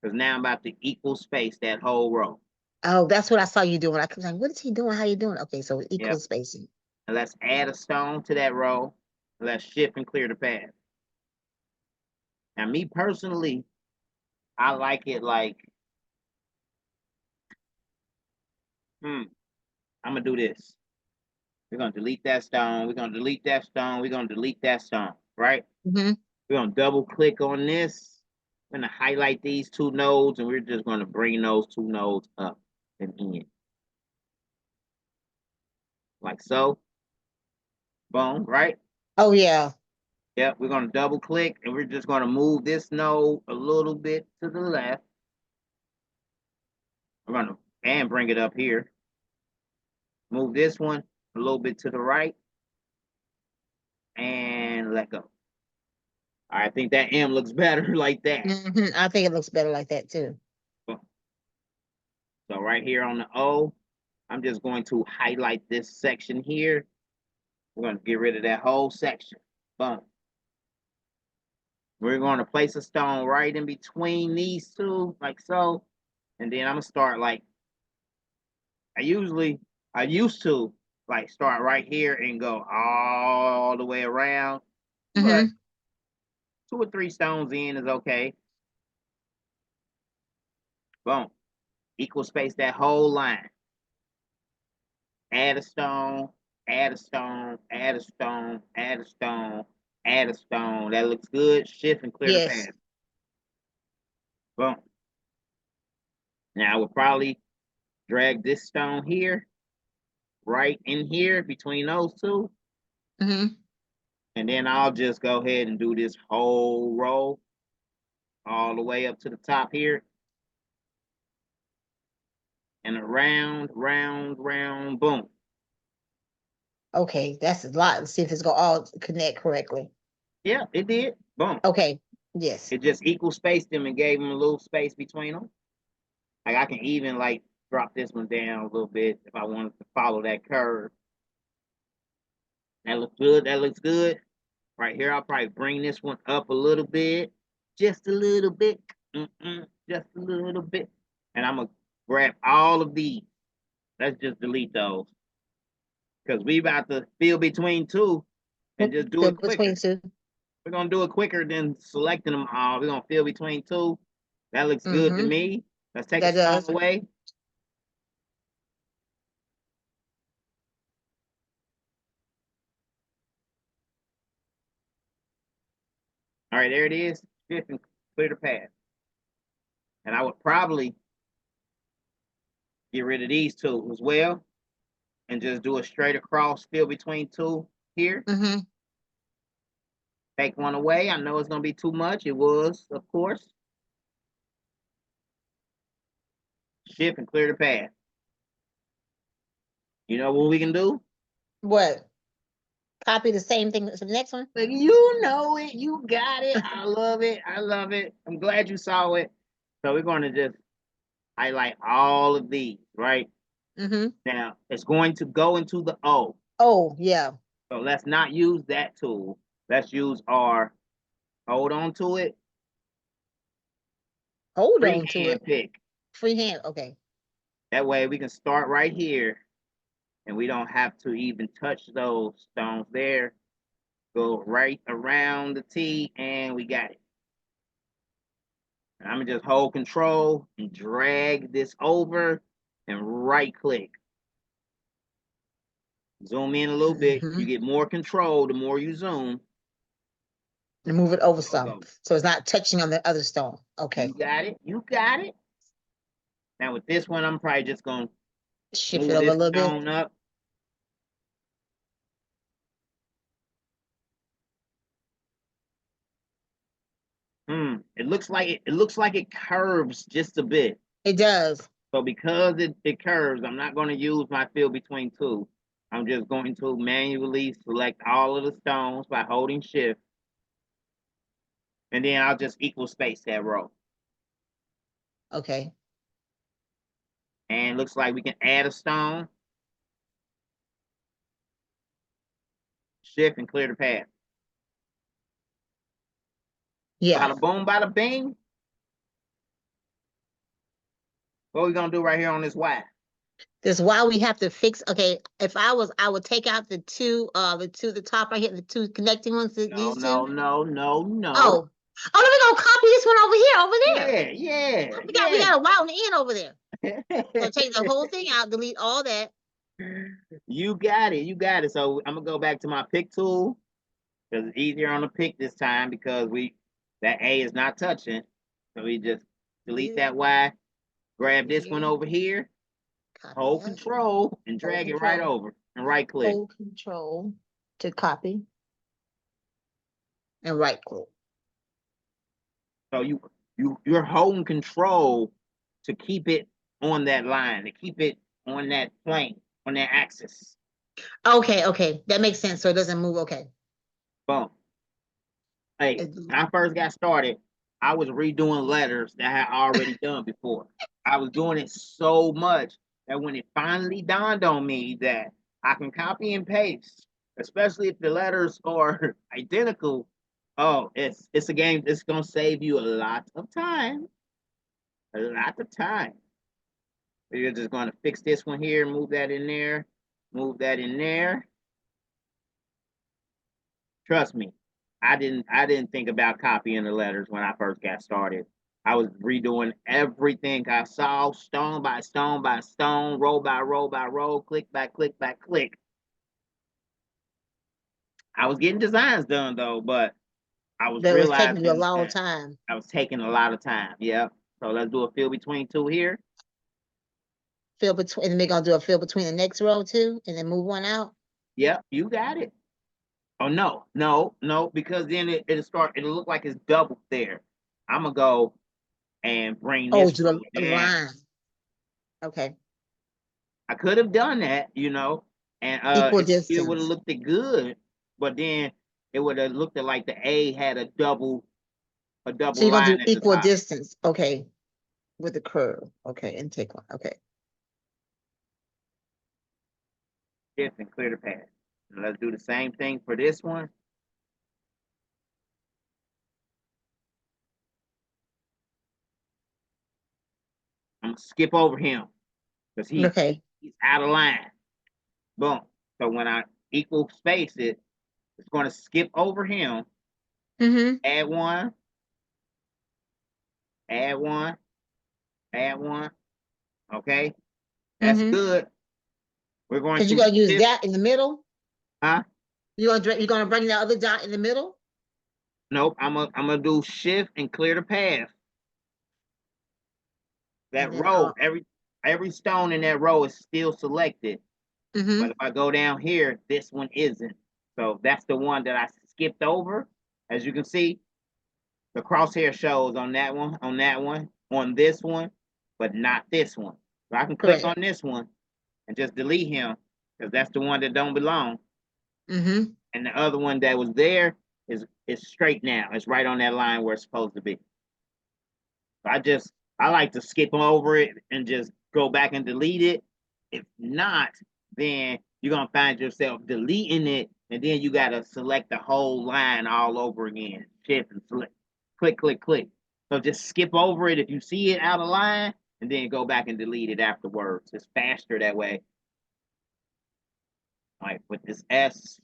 because now I'm about to equal space that whole row. Oh, that's what I saw you doing. I was like, what is he doing? How you doing? Okay, so equal spacing. And let's add a stone to that row. Let's shift and clear the path. Now, me personally, I like it like, I'm gonna do this. We're gonna delete that stone. We're gonna delete that stone. We're gonna delete that stone, right? We're gonna double click on this. I'm gonna highlight these two nodes, and we're just gonna bring those two nodes up and in. Like so. Boom, right? Oh yeah. Yep, we're gonna double click and we're just gonna move this node a little bit to the left. We're gonna and bring it up here. Move this one a little bit to the right and let go. I think that M looks better like that. I think it looks better like that too. So right here on the O, I'm just going to highlight this section here. We're going to get rid of that whole section. Boom. We're going to place a stone right in between these two, like so. And then I'm going to start like, I used to like start right here and go all the way around. But 2 or 3 stones in is okay. Boom. Equal space that whole line. Add a stone, add a stone, add a stone, add a stone, add a stone. That looks good. Shift and clear the Yes. path. Boom. Now I would probably drag this stone here, right in here between those two. And then I'll just go ahead and do this whole row all the way up to the top here. And around, round, boom. Okay, that's a lot. Let's see if it's gonna all connect correctly. Yeah, it did. Boom. Okay. Yes. It just equal spaced them and gave them a little space between them. Like I can even like drop this one down a little bit if I wanted to follow that curve. That looks good. That looks good. Right here, I'll probably bring this one up a little bit. Just a little bit. Just a little bit. And I'm going to grab all of these. Let's just delete those. Because we about to fill between two and just do it quicker. Between two. We're going to do it quicker than selecting them all. We're going to fill between two. That looks good to me. Let's take a stone away. All right, there it is. Shift and clear the path. And I would probably get rid of these two as well and just do a straight across fill between two here. Take one away. I know it's going to be too much. It was, of course. Shift and clear the path. You know what we can do? What? Copy the same thing to the next one? Like, you know it. You got it. I love it. I love it. I'm glad you saw it. So we're going to just highlight all of these, right? Now, it's going to go into the O. Oh, yeah. So let's not use that tool. Let's use our, hold on to it. Hold on to it. Pick. Freehand, okay. That way we can start right here and we don't have to even touch those stones there. Go right around the T and we got it. And I'm gonna just hold control and drag this over and right click. Zoom in a little bit. You get more control the more you zoom. And move it over some. So it's not touching on the other stone. Okay. You got it. You got it. Now with this one, I'm probably just gonna shift it over a little bit. Up. It looks like it curves just a bit. It does. So because it curves, I'm not going to use my fill between two. I'm just going to manually select all of the stones by holding shift. And then I'll just equal space that row. Okay. And looks like we can add a stone. Shift and clear the path. Yeah. Bada boom, bada bing. What are we gonna do right here on this Y? This Y we have to fix. Okay, if I would take out the top right here, the two connecting ones. No. Oh, let me go copy this one over there. Yeah. We got a Y on the end over there. So take the whole thing out, delete all that. You got it. So I'm gonna go back to my pick tool because it's easier on the pick this time because that A is not touching. So we just delete that Y, grab this one Here. over here, Copy hold that. control and drag it right over and right click. Hold control to copy and right click. So you're holding control to keep it on that line, to keep it on that plane, on that axis. Okay, okay, that makes sense. So it doesn't move. Okay. Boom. Hey, when I first got started, I was redoing letters that I had already done before. I was doing it so much that when it finally dawned on me that I can copy and paste, especially if the letters are identical, oh, it's a game. It's gonna save you a lot of time. A lot of time. You're just gonna fix this one here, move that in there, move that in there. Trust me, I didn't think about copying the letters when I first got started. I was redoing everything I saw, stone by stone by stone, row by row by row, click by click by click. I was getting designs done though, but I was That was taking you a realizing long that time. I was taking a lot of time. Yep. So let's do a fill between two here. Fill between, and they're gonna do a fill between the next row too, and then move one out. Yep, you got it. Oh no, because then it'll look like it's double there. I'm gonna go and bring Oh, this do row a down. line. Okay. I could have done that, and Equal it would have distance. looked good, but then it would have looked like the A had a double So you're gonna do line at the equal top. distance. Okay. With the curve. Okay, and take one. Okay. Shift and clear the path. And let's do the same thing for this one. I'm gonna skip over him because he's out of line. Boom. So when I equal space it, it's going to skip over him. Add one, add one, add one. Okay, that's good. We're going Because to you're gonna use shift, that in the middle. huh? You're gonna bring that other dot in the middle. Nope. I'm gonna do shift and clear the path. That row, every stone in that row is still selected. But if I go down here, this one isn't. So that's the one that I skipped over. As you can see, the crosshair shows on that one, on this one, but not this one. So I can click on this one and just delete him because that's the one that don't belong. And the other one that was there is straight now. It's right on that line where it's supposed to be. So I like to skip over it and just go back and delete it. If not, then you're gonna find yourself deleting it, and then you gotta select the whole line all over again. Shift and select, click, click, click. So just skip over it if you see it out of line, and then go back and delete it afterwards. It's faster that way. All right, with this S,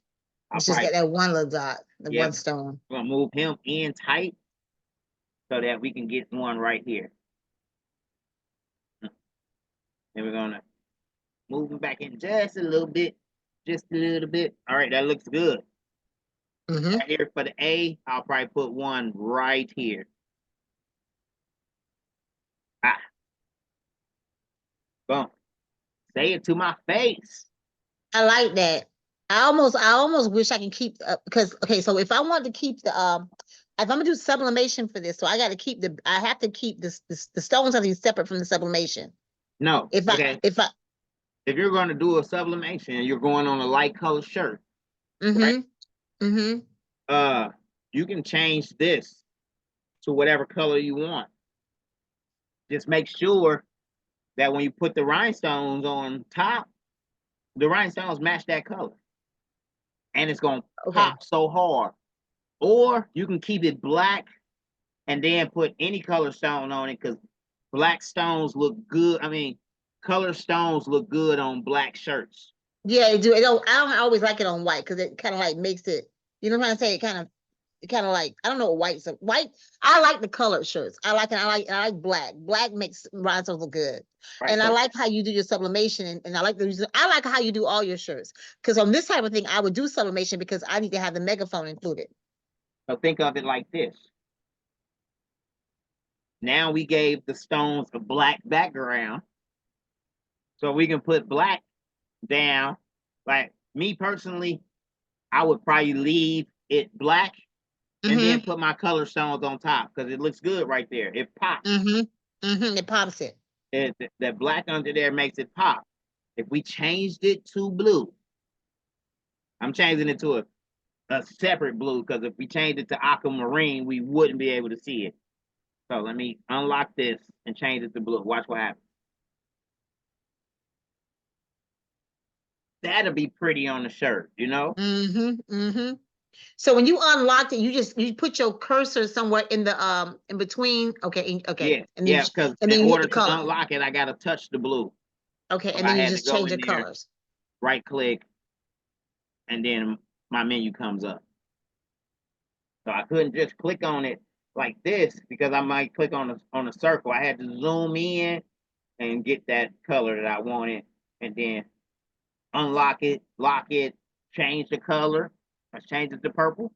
It's just got that one little dot, the one stone. I'm gonna move him in tight so that we can get one right here. And we're gonna move him back in just a little bit, All right, that looks good. Right here for the A, I'll probably put one right here. Ah, boom. Say it to my face. I like that. I almost wish I can keep because okay, so if I want to keep the if I'm gonna do sublimation for this, so I have to keep the stones have to be separate from the sublimation. No. If you're going to do a sublimation and you're going on a light color shirt, right? You can change this to whatever color you want. Just make sure that when you put the rhinestones on top, the rhinestones match that color. And it's going to pop so hard. Or you can keep it black and then put any color stone on it because black stones look good. I mean, color stones look good on black shirts. Yeah, they do. I don't always like it on white because it kind of like makes it, you know what I'm trying to say? It kind of like, I don't know what white. I like the colored shirts. I like black. Black makes rhinestones look good. Right, and I like how you do your sublimation, and I like how you do all your shirts. Because on this type of thing, I would do sublimation because I need to have the megaphone included. So think of it like this. Now we gave the stones a black background. So we can put black down. Like me personally, I would probably leave it black and then put my color stones on top because it looks good right there. It pops. It pops it. That black under there makes it pop. If we changed it to blue, I'm changing it to a separate blue because if we changed it to aquamarine, we wouldn't be able to see it. So let me unlock this and change it to blue. Watch what happens. That'll be pretty on the shirt, you know? So when you unlocked it, you put your cursor somewhere in the in between. Okay, okay. Yeah, And yeah, because and then in you hit order the to color. unlock it, I gotta touch the blue. Okay, So and I then you had to just go change the in there, colors. right click, and then my menu comes up. So I couldn't just click on it like this because I might click on a circle. I had to zoom in and get that color that I wanted, and then unlock it, lock it, change the color. Let's change it to purple.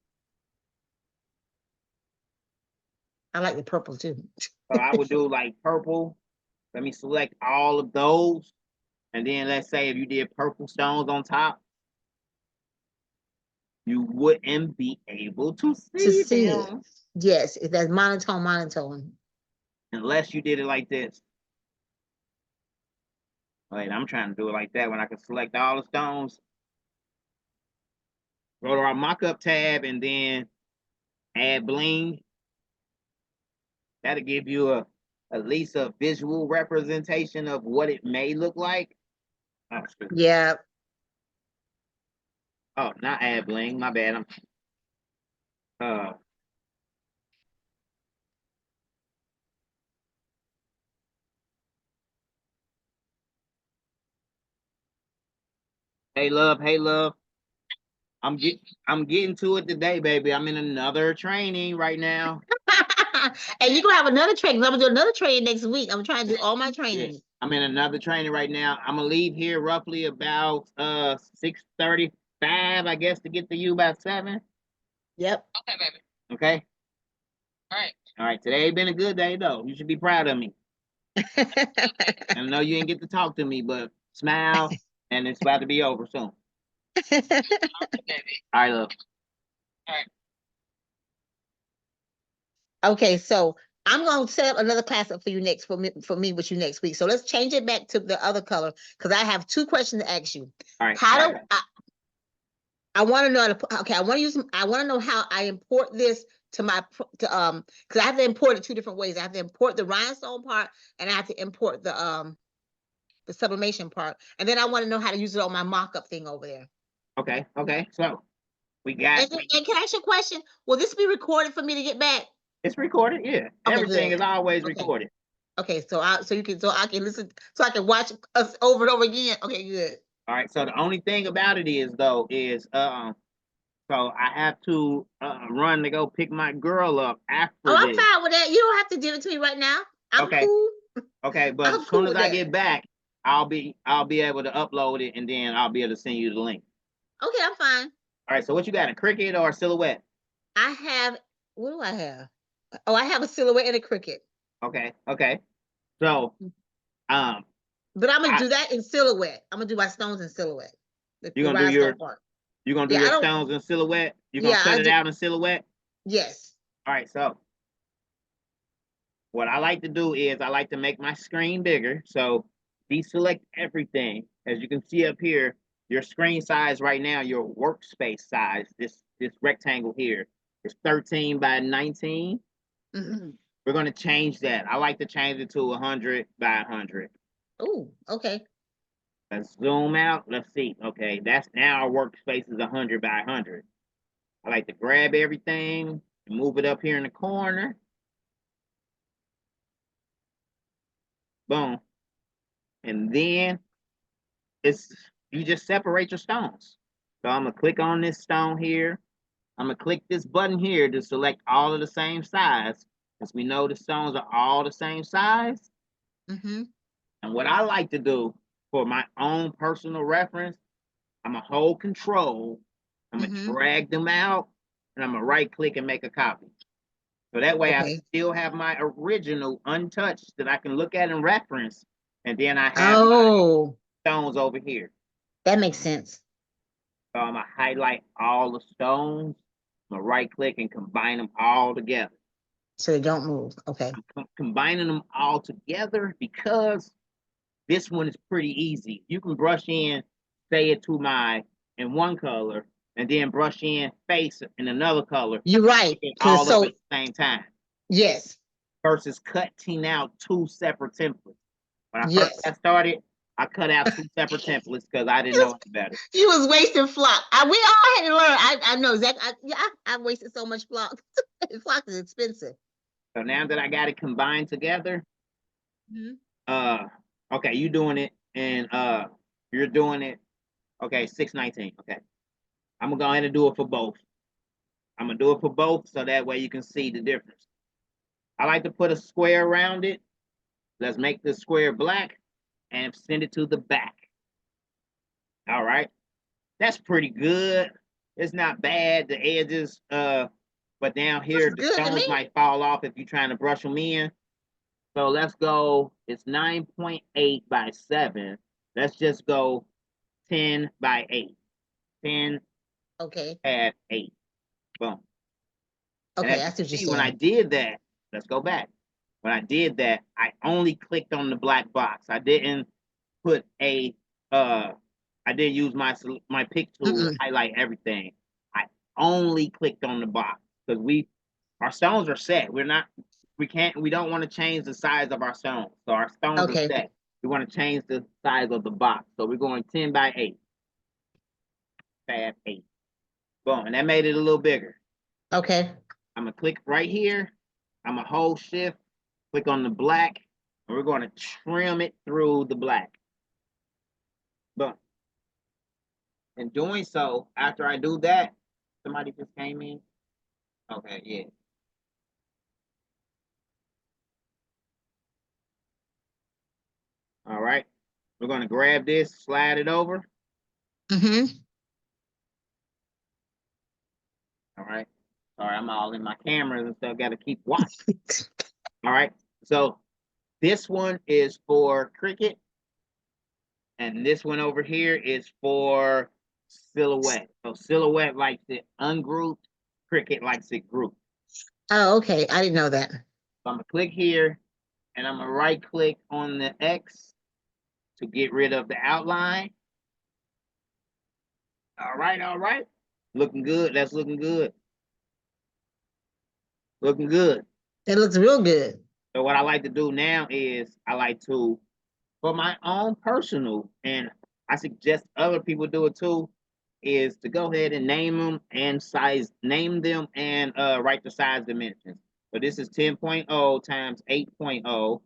I like the purple too. So I would do like purple. Let me select all of those. And then let's say if you did purple stones on top, you wouldn't be able to see them. It. Yes, that's monotone. Unless you did it like this. Wait, I'm trying to do it like that when I can select all the stones. Go to our mockup tab and then add bling. That'll give you at least a visual representation of what it may look like. Oh, yeah. Oh, not add bling. My bad. Hey love, hey love. I'm getting to it today, baby. I'm in another training right now. And you're gonna have another training. I'm gonna do another training next week. I'm trying to do all my trainings. Yes, I'm in another training right now. I'm gonna leave here roughly about 6:35, I guess, to get to you by 7. Yep. Okay, baby. Okay. All right. All right. Today been a good day though. You should be proud of me. I know you didn't get to talk to me, but smile, and it's about to be over soon. All right, love. All right. Okay, so I'm gonna set up another class up for you next for me with you next week. So let's change it back to the other color because I have 2 questions to ask you. All right. How do I want to know how to okay, I want to know how I import this to my because I have to import it 2 different ways. I have to import the rhinestone part and I have to import the sublimation part. And then I want to know how to use it on my mock-up thing over there. Okay, okay. So we got And can I ask you a question? Will this be recorded for me to get back? it's recorded, yeah. Okay, Everything good. is always Okay. recorded. Okay, so I can listen, so I can watch us over and over again. Okay, good. All right. So the only thing about it is though is so I have to run to go pick my girl up after Oh, I'm this. fine with that. You don't have to give it to me right now. I'm Okay. cool. Okay, but I'm as soon cool as with I that. get back, I'll be able to upload it and then I'll be able to send you the link. Okay, I'm fine. All right. So what you got, a Cricut or a Silhouette? I have, what do I have? Oh, I have a Silhouette and a Cricut. Okay. Okay. So but I'm gonna do that in Silhouette. I'm gonna do my stones in Silhouette. You're gonna do your part. You're gonna do your stones in Silhouette? You're gonna cut it out in Silhouette? Yes. All right, so what I like to do is I like to make my screen bigger. So deselect everything. As you can see up here, your screen size right now, your workspace size, this rectangle here is 13 by 19. We're gonna change that. I like to change it to 100 by 100. Oh, okay. Let's zoom out. Let's see. Okay, that's now our workspace is 100 by 100. I like to grab everything and move it up here in the corner. Boom. And then you just separate your stones. So I'm gonna click on this stone here. I'm gonna click this button here to select all of the same size, because we know the stones are all the same size. And what I like to do for my own personal reference, I'm gonna hold control, I'm gonna drag them out, and I'm gonna right click and make a copy. So that way I Okay. still have my original untouched that I can look at and reference. And then I have my Oh, stones over here. that makes sense. So I'm gonna highlight all the stones. I'm gonna right click and combine them all together. So they don't move. Okay. I'm combining them all together because this one is pretty easy. You can brush in, say it to my in one color, and then brush in face in another color, You're right. Because it's all up so, at the same time. yes, Versus cutting out two separate templates. When I first yes. got started, I cut out two separate templates because I didn't know any better. You was wasting flock. We all had to learn. I know exactly. I wasted so much flock. Flock is expensive. So now that I got it combined together, Mm-hmm. okay, you doing it and you're doing it. Okay, 619. Okay. I'm gonna go ahead and do it for both. I'm gonna do it for both so that way you can see the difference. I like to put a square around it. Let's make the square black and send it to the back. All right. That's pretty good. It's not bad. The edges, but down This here, is the good to stones me. might fall off if you're trying to brush them in. So let's go, it's 9.8 by 7. Let's just go 10 by 8. 10 Okay. add 8. Boom. And Okay, as I you see what you're see, when I saying. did that, let's go back. When I did that, I only clicked on the black box. I didn't put a, I didn't use my pick tool to Mm-mm. highlight everything. I only clicked on the box because our stones are set. We don't want to change the size of our stones. So our stones are Okay. set. We want to change the size of the box. So we're going 10 by 8. Fab 8. Boom. And that made it a little bigger. Okay. I'm going to click right here. I'm going to hold shift, click on the black, and we're going to trim it through the black. Boom. In doing so, after I do that, somebody just came in. Okay, yeah. All right. We're going to grab this, slide it over. Mm-hmm. All right. Sorry, I'm all in my cameras and stuff. Got to keep watching. All right. So this one is for Cricut. And this one over here is for Silhouette. So Silhouette likes it ungrouped. Cricut likes it grouped. Oh, okay. I didn't know that. So I'm going to click here. And I'm going to right click on the X to get rid of the outline. All right, all right. Looking good. That's looking good. Looking good. It looks real good. So what I like to do now is I like to, for my own personal, and I suggest other people do it too, is to go ahead and name them and name them and write the size dimensions. So this is 10.0 times 8.0.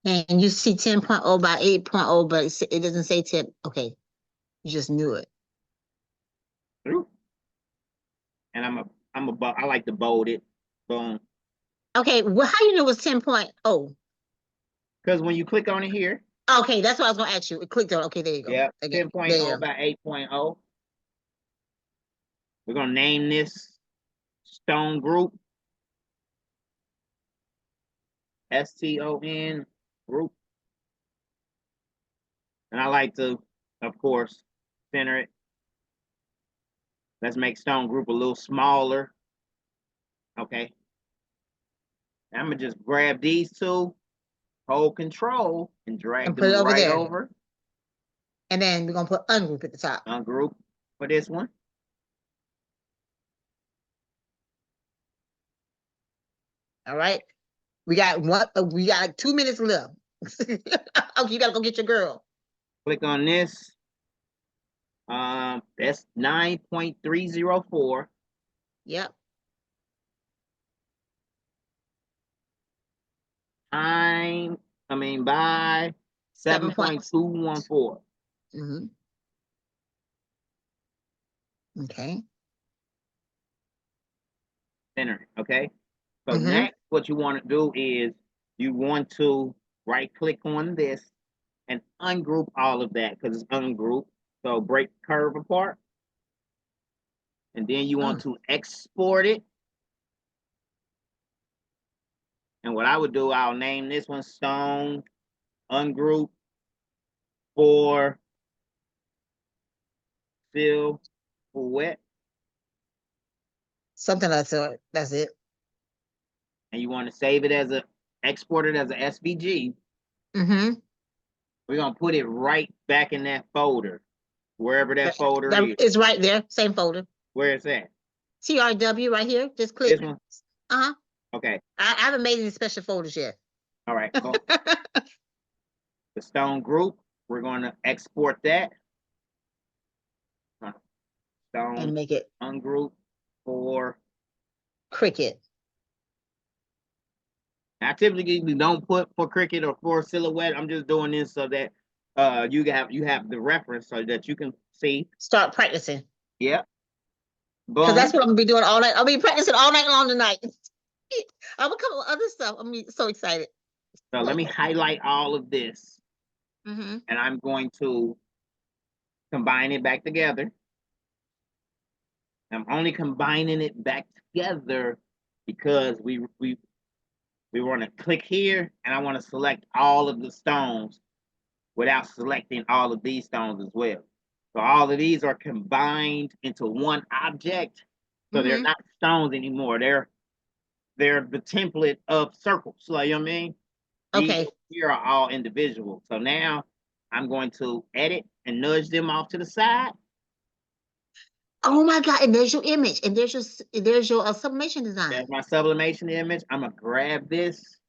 And you see 10.0 by 8.0, but it doesn't say 10. Okay. You just knew it. And I like to bold it. Boom. Okay. Well, how you know it's 10.0? Because when you click on it here, Okay, that's what I was gonna ask you. It clicked on. Okay, there you go. yeah, Again, 10.0 there. by 8.0. We're gonna name this stone group. STON group. And I like to, of course, center it. Let's make stone group a little smaller. Okay. I'm gonna just grab these two, hold control, and drag And put them it over right there. over. And then we're gonna put ungroup at the top. Ungroup for this one. All right. We got what? We got like 2 minutes left. Okay, you gotta go get your girl. Click on this. That's 9.304. Yep. By 7 point. 7.214. Mm-hmm. Okay. Center, okay? So Mm-hmm. next, what you want to do is you want to right click on this and ungroup all of that because it's ungrouped. So break curve apart and then you want to export it. And what I would do, I'll name this one Stone Ungroup for Silhouette. Something like that. That's it. And you want to save it as export it as a SVG. Mm-hmm. We're gonna put it right back in that folder, wherever that folder is. It's right there, same folder. Where it's at? TRW right here. Just click. This one? Uh-huh. Okay. I haven't made any special folders yet. All right. Cool. The Stone group, we're going to export that. Stone and make it ungroup for Cricut. I typically don't put for Cricut or for Silhouette. I'm just doing this so that you have the reference so that you can see. Start practicing. Yep. Because that's what I'm gonna be doing all night. I'll be practicing all night long tonight. I'm gonna come with other stuff. I'm so excited. So let me highlight all of this. Mm-hmm. And I'm going to combine it back together. I'm only combining it back together because we want to click here and I want to select all of the stones without selecting all of these stones as well. So all of these are combined into one object. So they're not stones anymore. They're the template of circles. So you know what I mean? Okay. These here are all individual. So now I'm going to edit and nudge them off to the side. Oh my God! And there's your image, and there's your sublimation design. That's my sublimation image. I'm gonna grab this.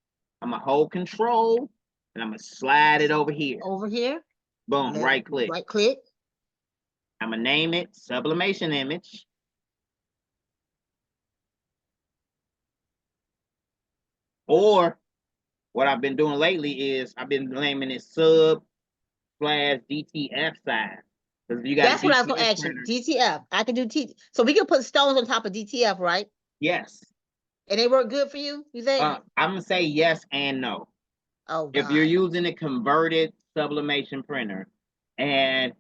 I'm gonna hold control, and I'm gonna slide it over here. Over here. Boom. Right click. Right click. I'm gonna name it sublimation image. Or what I've been doing lately is I've been naming it sub/DTF size. You got That's what I was gonna ask you. DTF. I can do T. So we can put stones on top of DTF, right? Yes. And they work good for you? You think? I'm gonna say yes and no. Oh, God. If you're using a converted sublimation printer and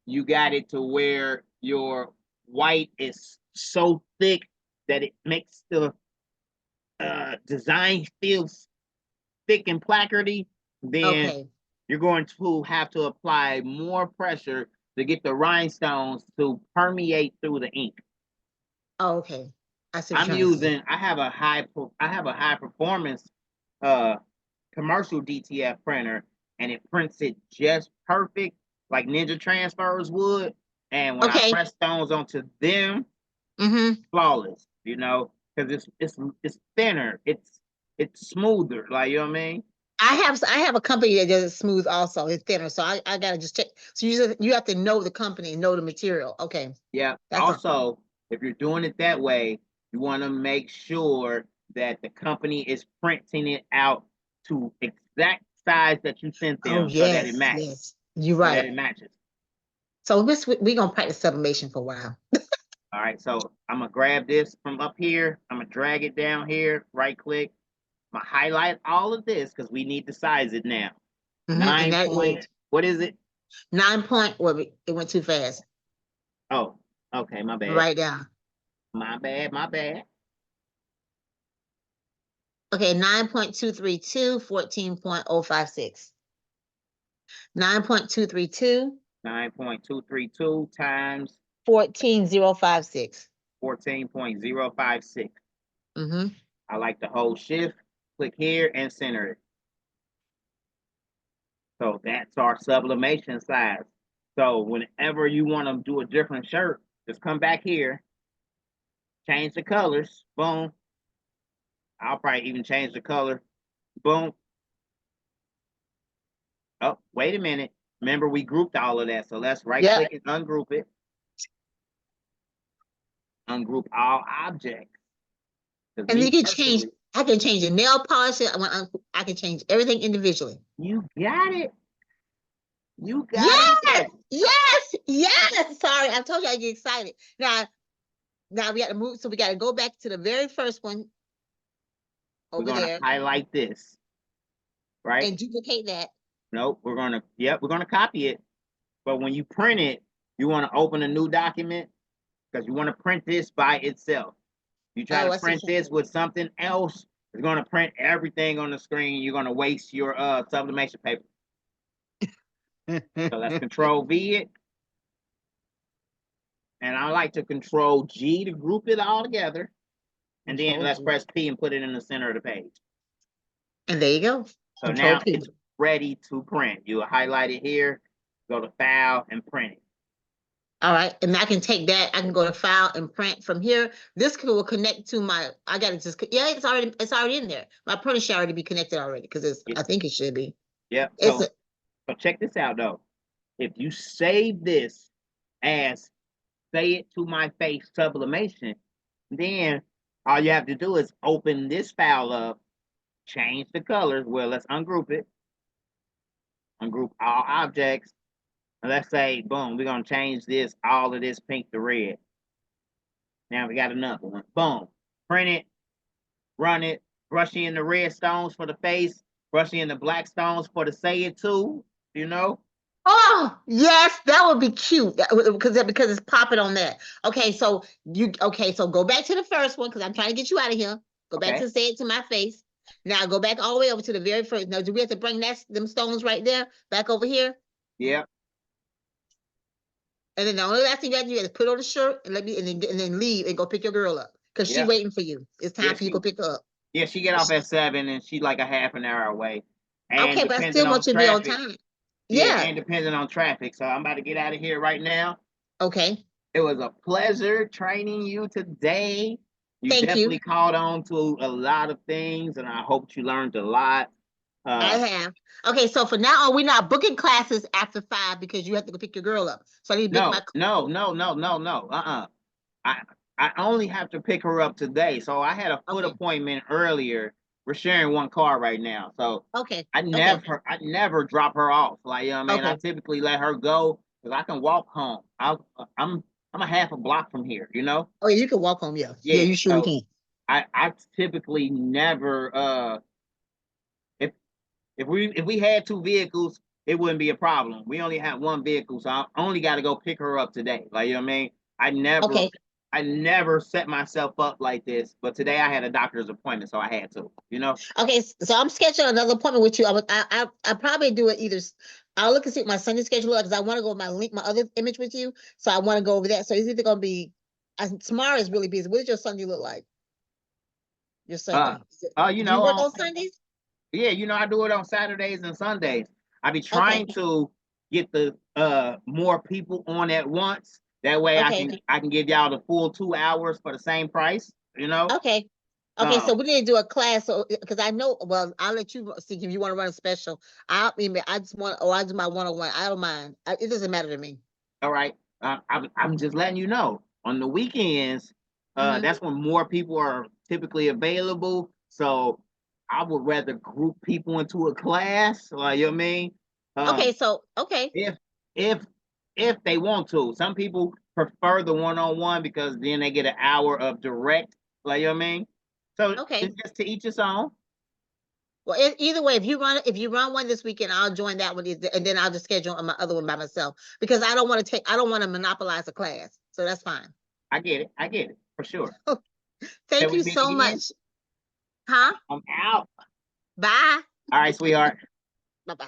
you got it to where your white is so thick that it makes the design feel thick and placardy, then you're going to have to apply more pressure to get the rhinestones to permeate through the ink. Oh, okay. I have a high performance commercial DTF printer, and it prints it just perfect, like Ninja Transfers would. And when I press stones onto them, flawless, you know, because it's thinner, it's smoother, like, you know what I mean? I have a company that does it smooth also. It's thinner, so I gotta just check. So you have to know the company and know the material. Okay. Yeah. Also, if you're doing it that way, you want to make sure that the company is printing it out to exact size that you sent them, so that it matches. Yes, you're right. So that it matches. So we're gonna practice sublimation for a while. All right. So I'm gonna grab this from up here. I'm gonna drag it down here. Right click. I'm gonna highlight all of this because we need to size it now. 9 point. What is it? 9 point. Well, it went too fast. Oh, okay. My bad. Right down. My bad. My bad. Okay, 9.232, 14.056. 9.232. 9.232 times 14.056. 14.056. Mm-hmm. I like to hold shift, click here, and center it. So that's our sublimation size. So whenever you want to do a different shirt, just come back here, change the colors, boom. I'll probably even change the color, boom. Oh, wait a minute. Remember, we grouped all of that. So let's right-click and ungroup it. Ungroup all objects. And you can change, I can change the nail polish. I can change everything individually. You got it. You got it. Yes. Sorry, I told you I get excited. Now we got to move. So we got to go back to the very first one over there. We're gonna highlight this, right? And duplicate that. Nope, we're gonna copy it. But when you print it, you want to open a new document, because you want to print this by itself. You try Oh, to I see print what you're this with something else, it's going to print everything on the screen. You're going to waste your sublimation paper. So let's saying. Control V it. And I like to Control G to group it all together. And then Control let's G. press P and put it in the center of the page. And there you go. So Control now P. it's ready to print. You highlight it here, go to File and Print it. All right, and I can take that. I can go to File and Print from here. This will connect to my. I got to just. Yeah, it's already in there. My printer should already be connected already because it's. Yeah. I think it should be. Yep. It's. So check this out though. If you save this as Say It to My Face sublimation, then all you have to do is open this file up, change the colors. Well, let's ungroup it. Ungroup all objects. And let's say, boom, we're going to change this, all of this pink to red. Now we got another one. Boom. Print it, run it, brush in the red stones for the face, brush in the black stones for the Say It To, you know? Oh yes, that would be cute because it's popping on that. Okay, so so go back to the first one because I'm trying to get you out of here. Go back Okay. to Say It to My Face. Now go back all the way over to the very first. Now do we have to bring them stones right there back over here? Yep. And then the only last thing you got to do is put on the shirt and then leave and go pick your girl up because she's Yep. waiting for you. It's time for you to go pick her up. Yeah, she get off at 7 and she's like a half an hour away. And Okay, but I depending still on want you to be on traffic, time. yeah, Yeah. and depending on traffic. So I'm about to get out of here right now. Okay. It was a pleasure training you today. You Thank definitely you. caught on to a lot of things, and I hope you learned a lot. I have. Okay, so for now on, we're not booking classes after 5 because you have to go pick your girl up. So I need to book No. I only have to pick her up today. So I had a foot appointment earlier. We're sharing one car right now. So Okay. I never drop her off. Like, you know what I mean? I Okay. typically let her go because I can walk home. I'm a half a block from here, you know? Oh, yeah, you can walk home, yeah. Yeah, Yeah. you sure So can. I typically never if we had 2 vehicles, it wouldn't be a problem. We only have 1 vehicle, so I only got to go pick her up today. Like, you know what I mean? Okay. I never set myself up like this, but today I had a doctor's appointment, so I had to, you know? Okay, so I'm scheduling another appointment with you. I probably do it either. I'll look and see what my Sunday schedule is because I want to go link my other image with you. So I want to go over that. So it's either going to be tomorrow is really busy. What does your Sunday look like? Your Sunday. You Do you know, work on Sundays? yeah, you know, I do it on Saturdays and Sundays. I be Okay. trying to get the more people on at once. That way Okay. I can give y'all the full 2 hours for the same price, you know? Okay. Okay, so we need to do a class. So because I know, well, I'll let you see if you want to run a special. I just want, I do my one-on-one. I don't mind. It doesn't matter to me. All right. I'm just letting you know. On the weekends, that's when more people are typically available. So I would rather group people into a class, like, you know what I mean? Okay, so okay. If they want to. Some people prefer the one-on-one because then they get an hour of direct, like, you know what I mean? So it's just to each its own. Well, either way, if you run one this weekend, I'll join that one, and then I'll just schedule my other one by myself because I don't want to monopolize a class. So that's fine. I get it for sure. Thank you so much. Huh? I'm out. Bye. All right, sweetheart. Bye-bye.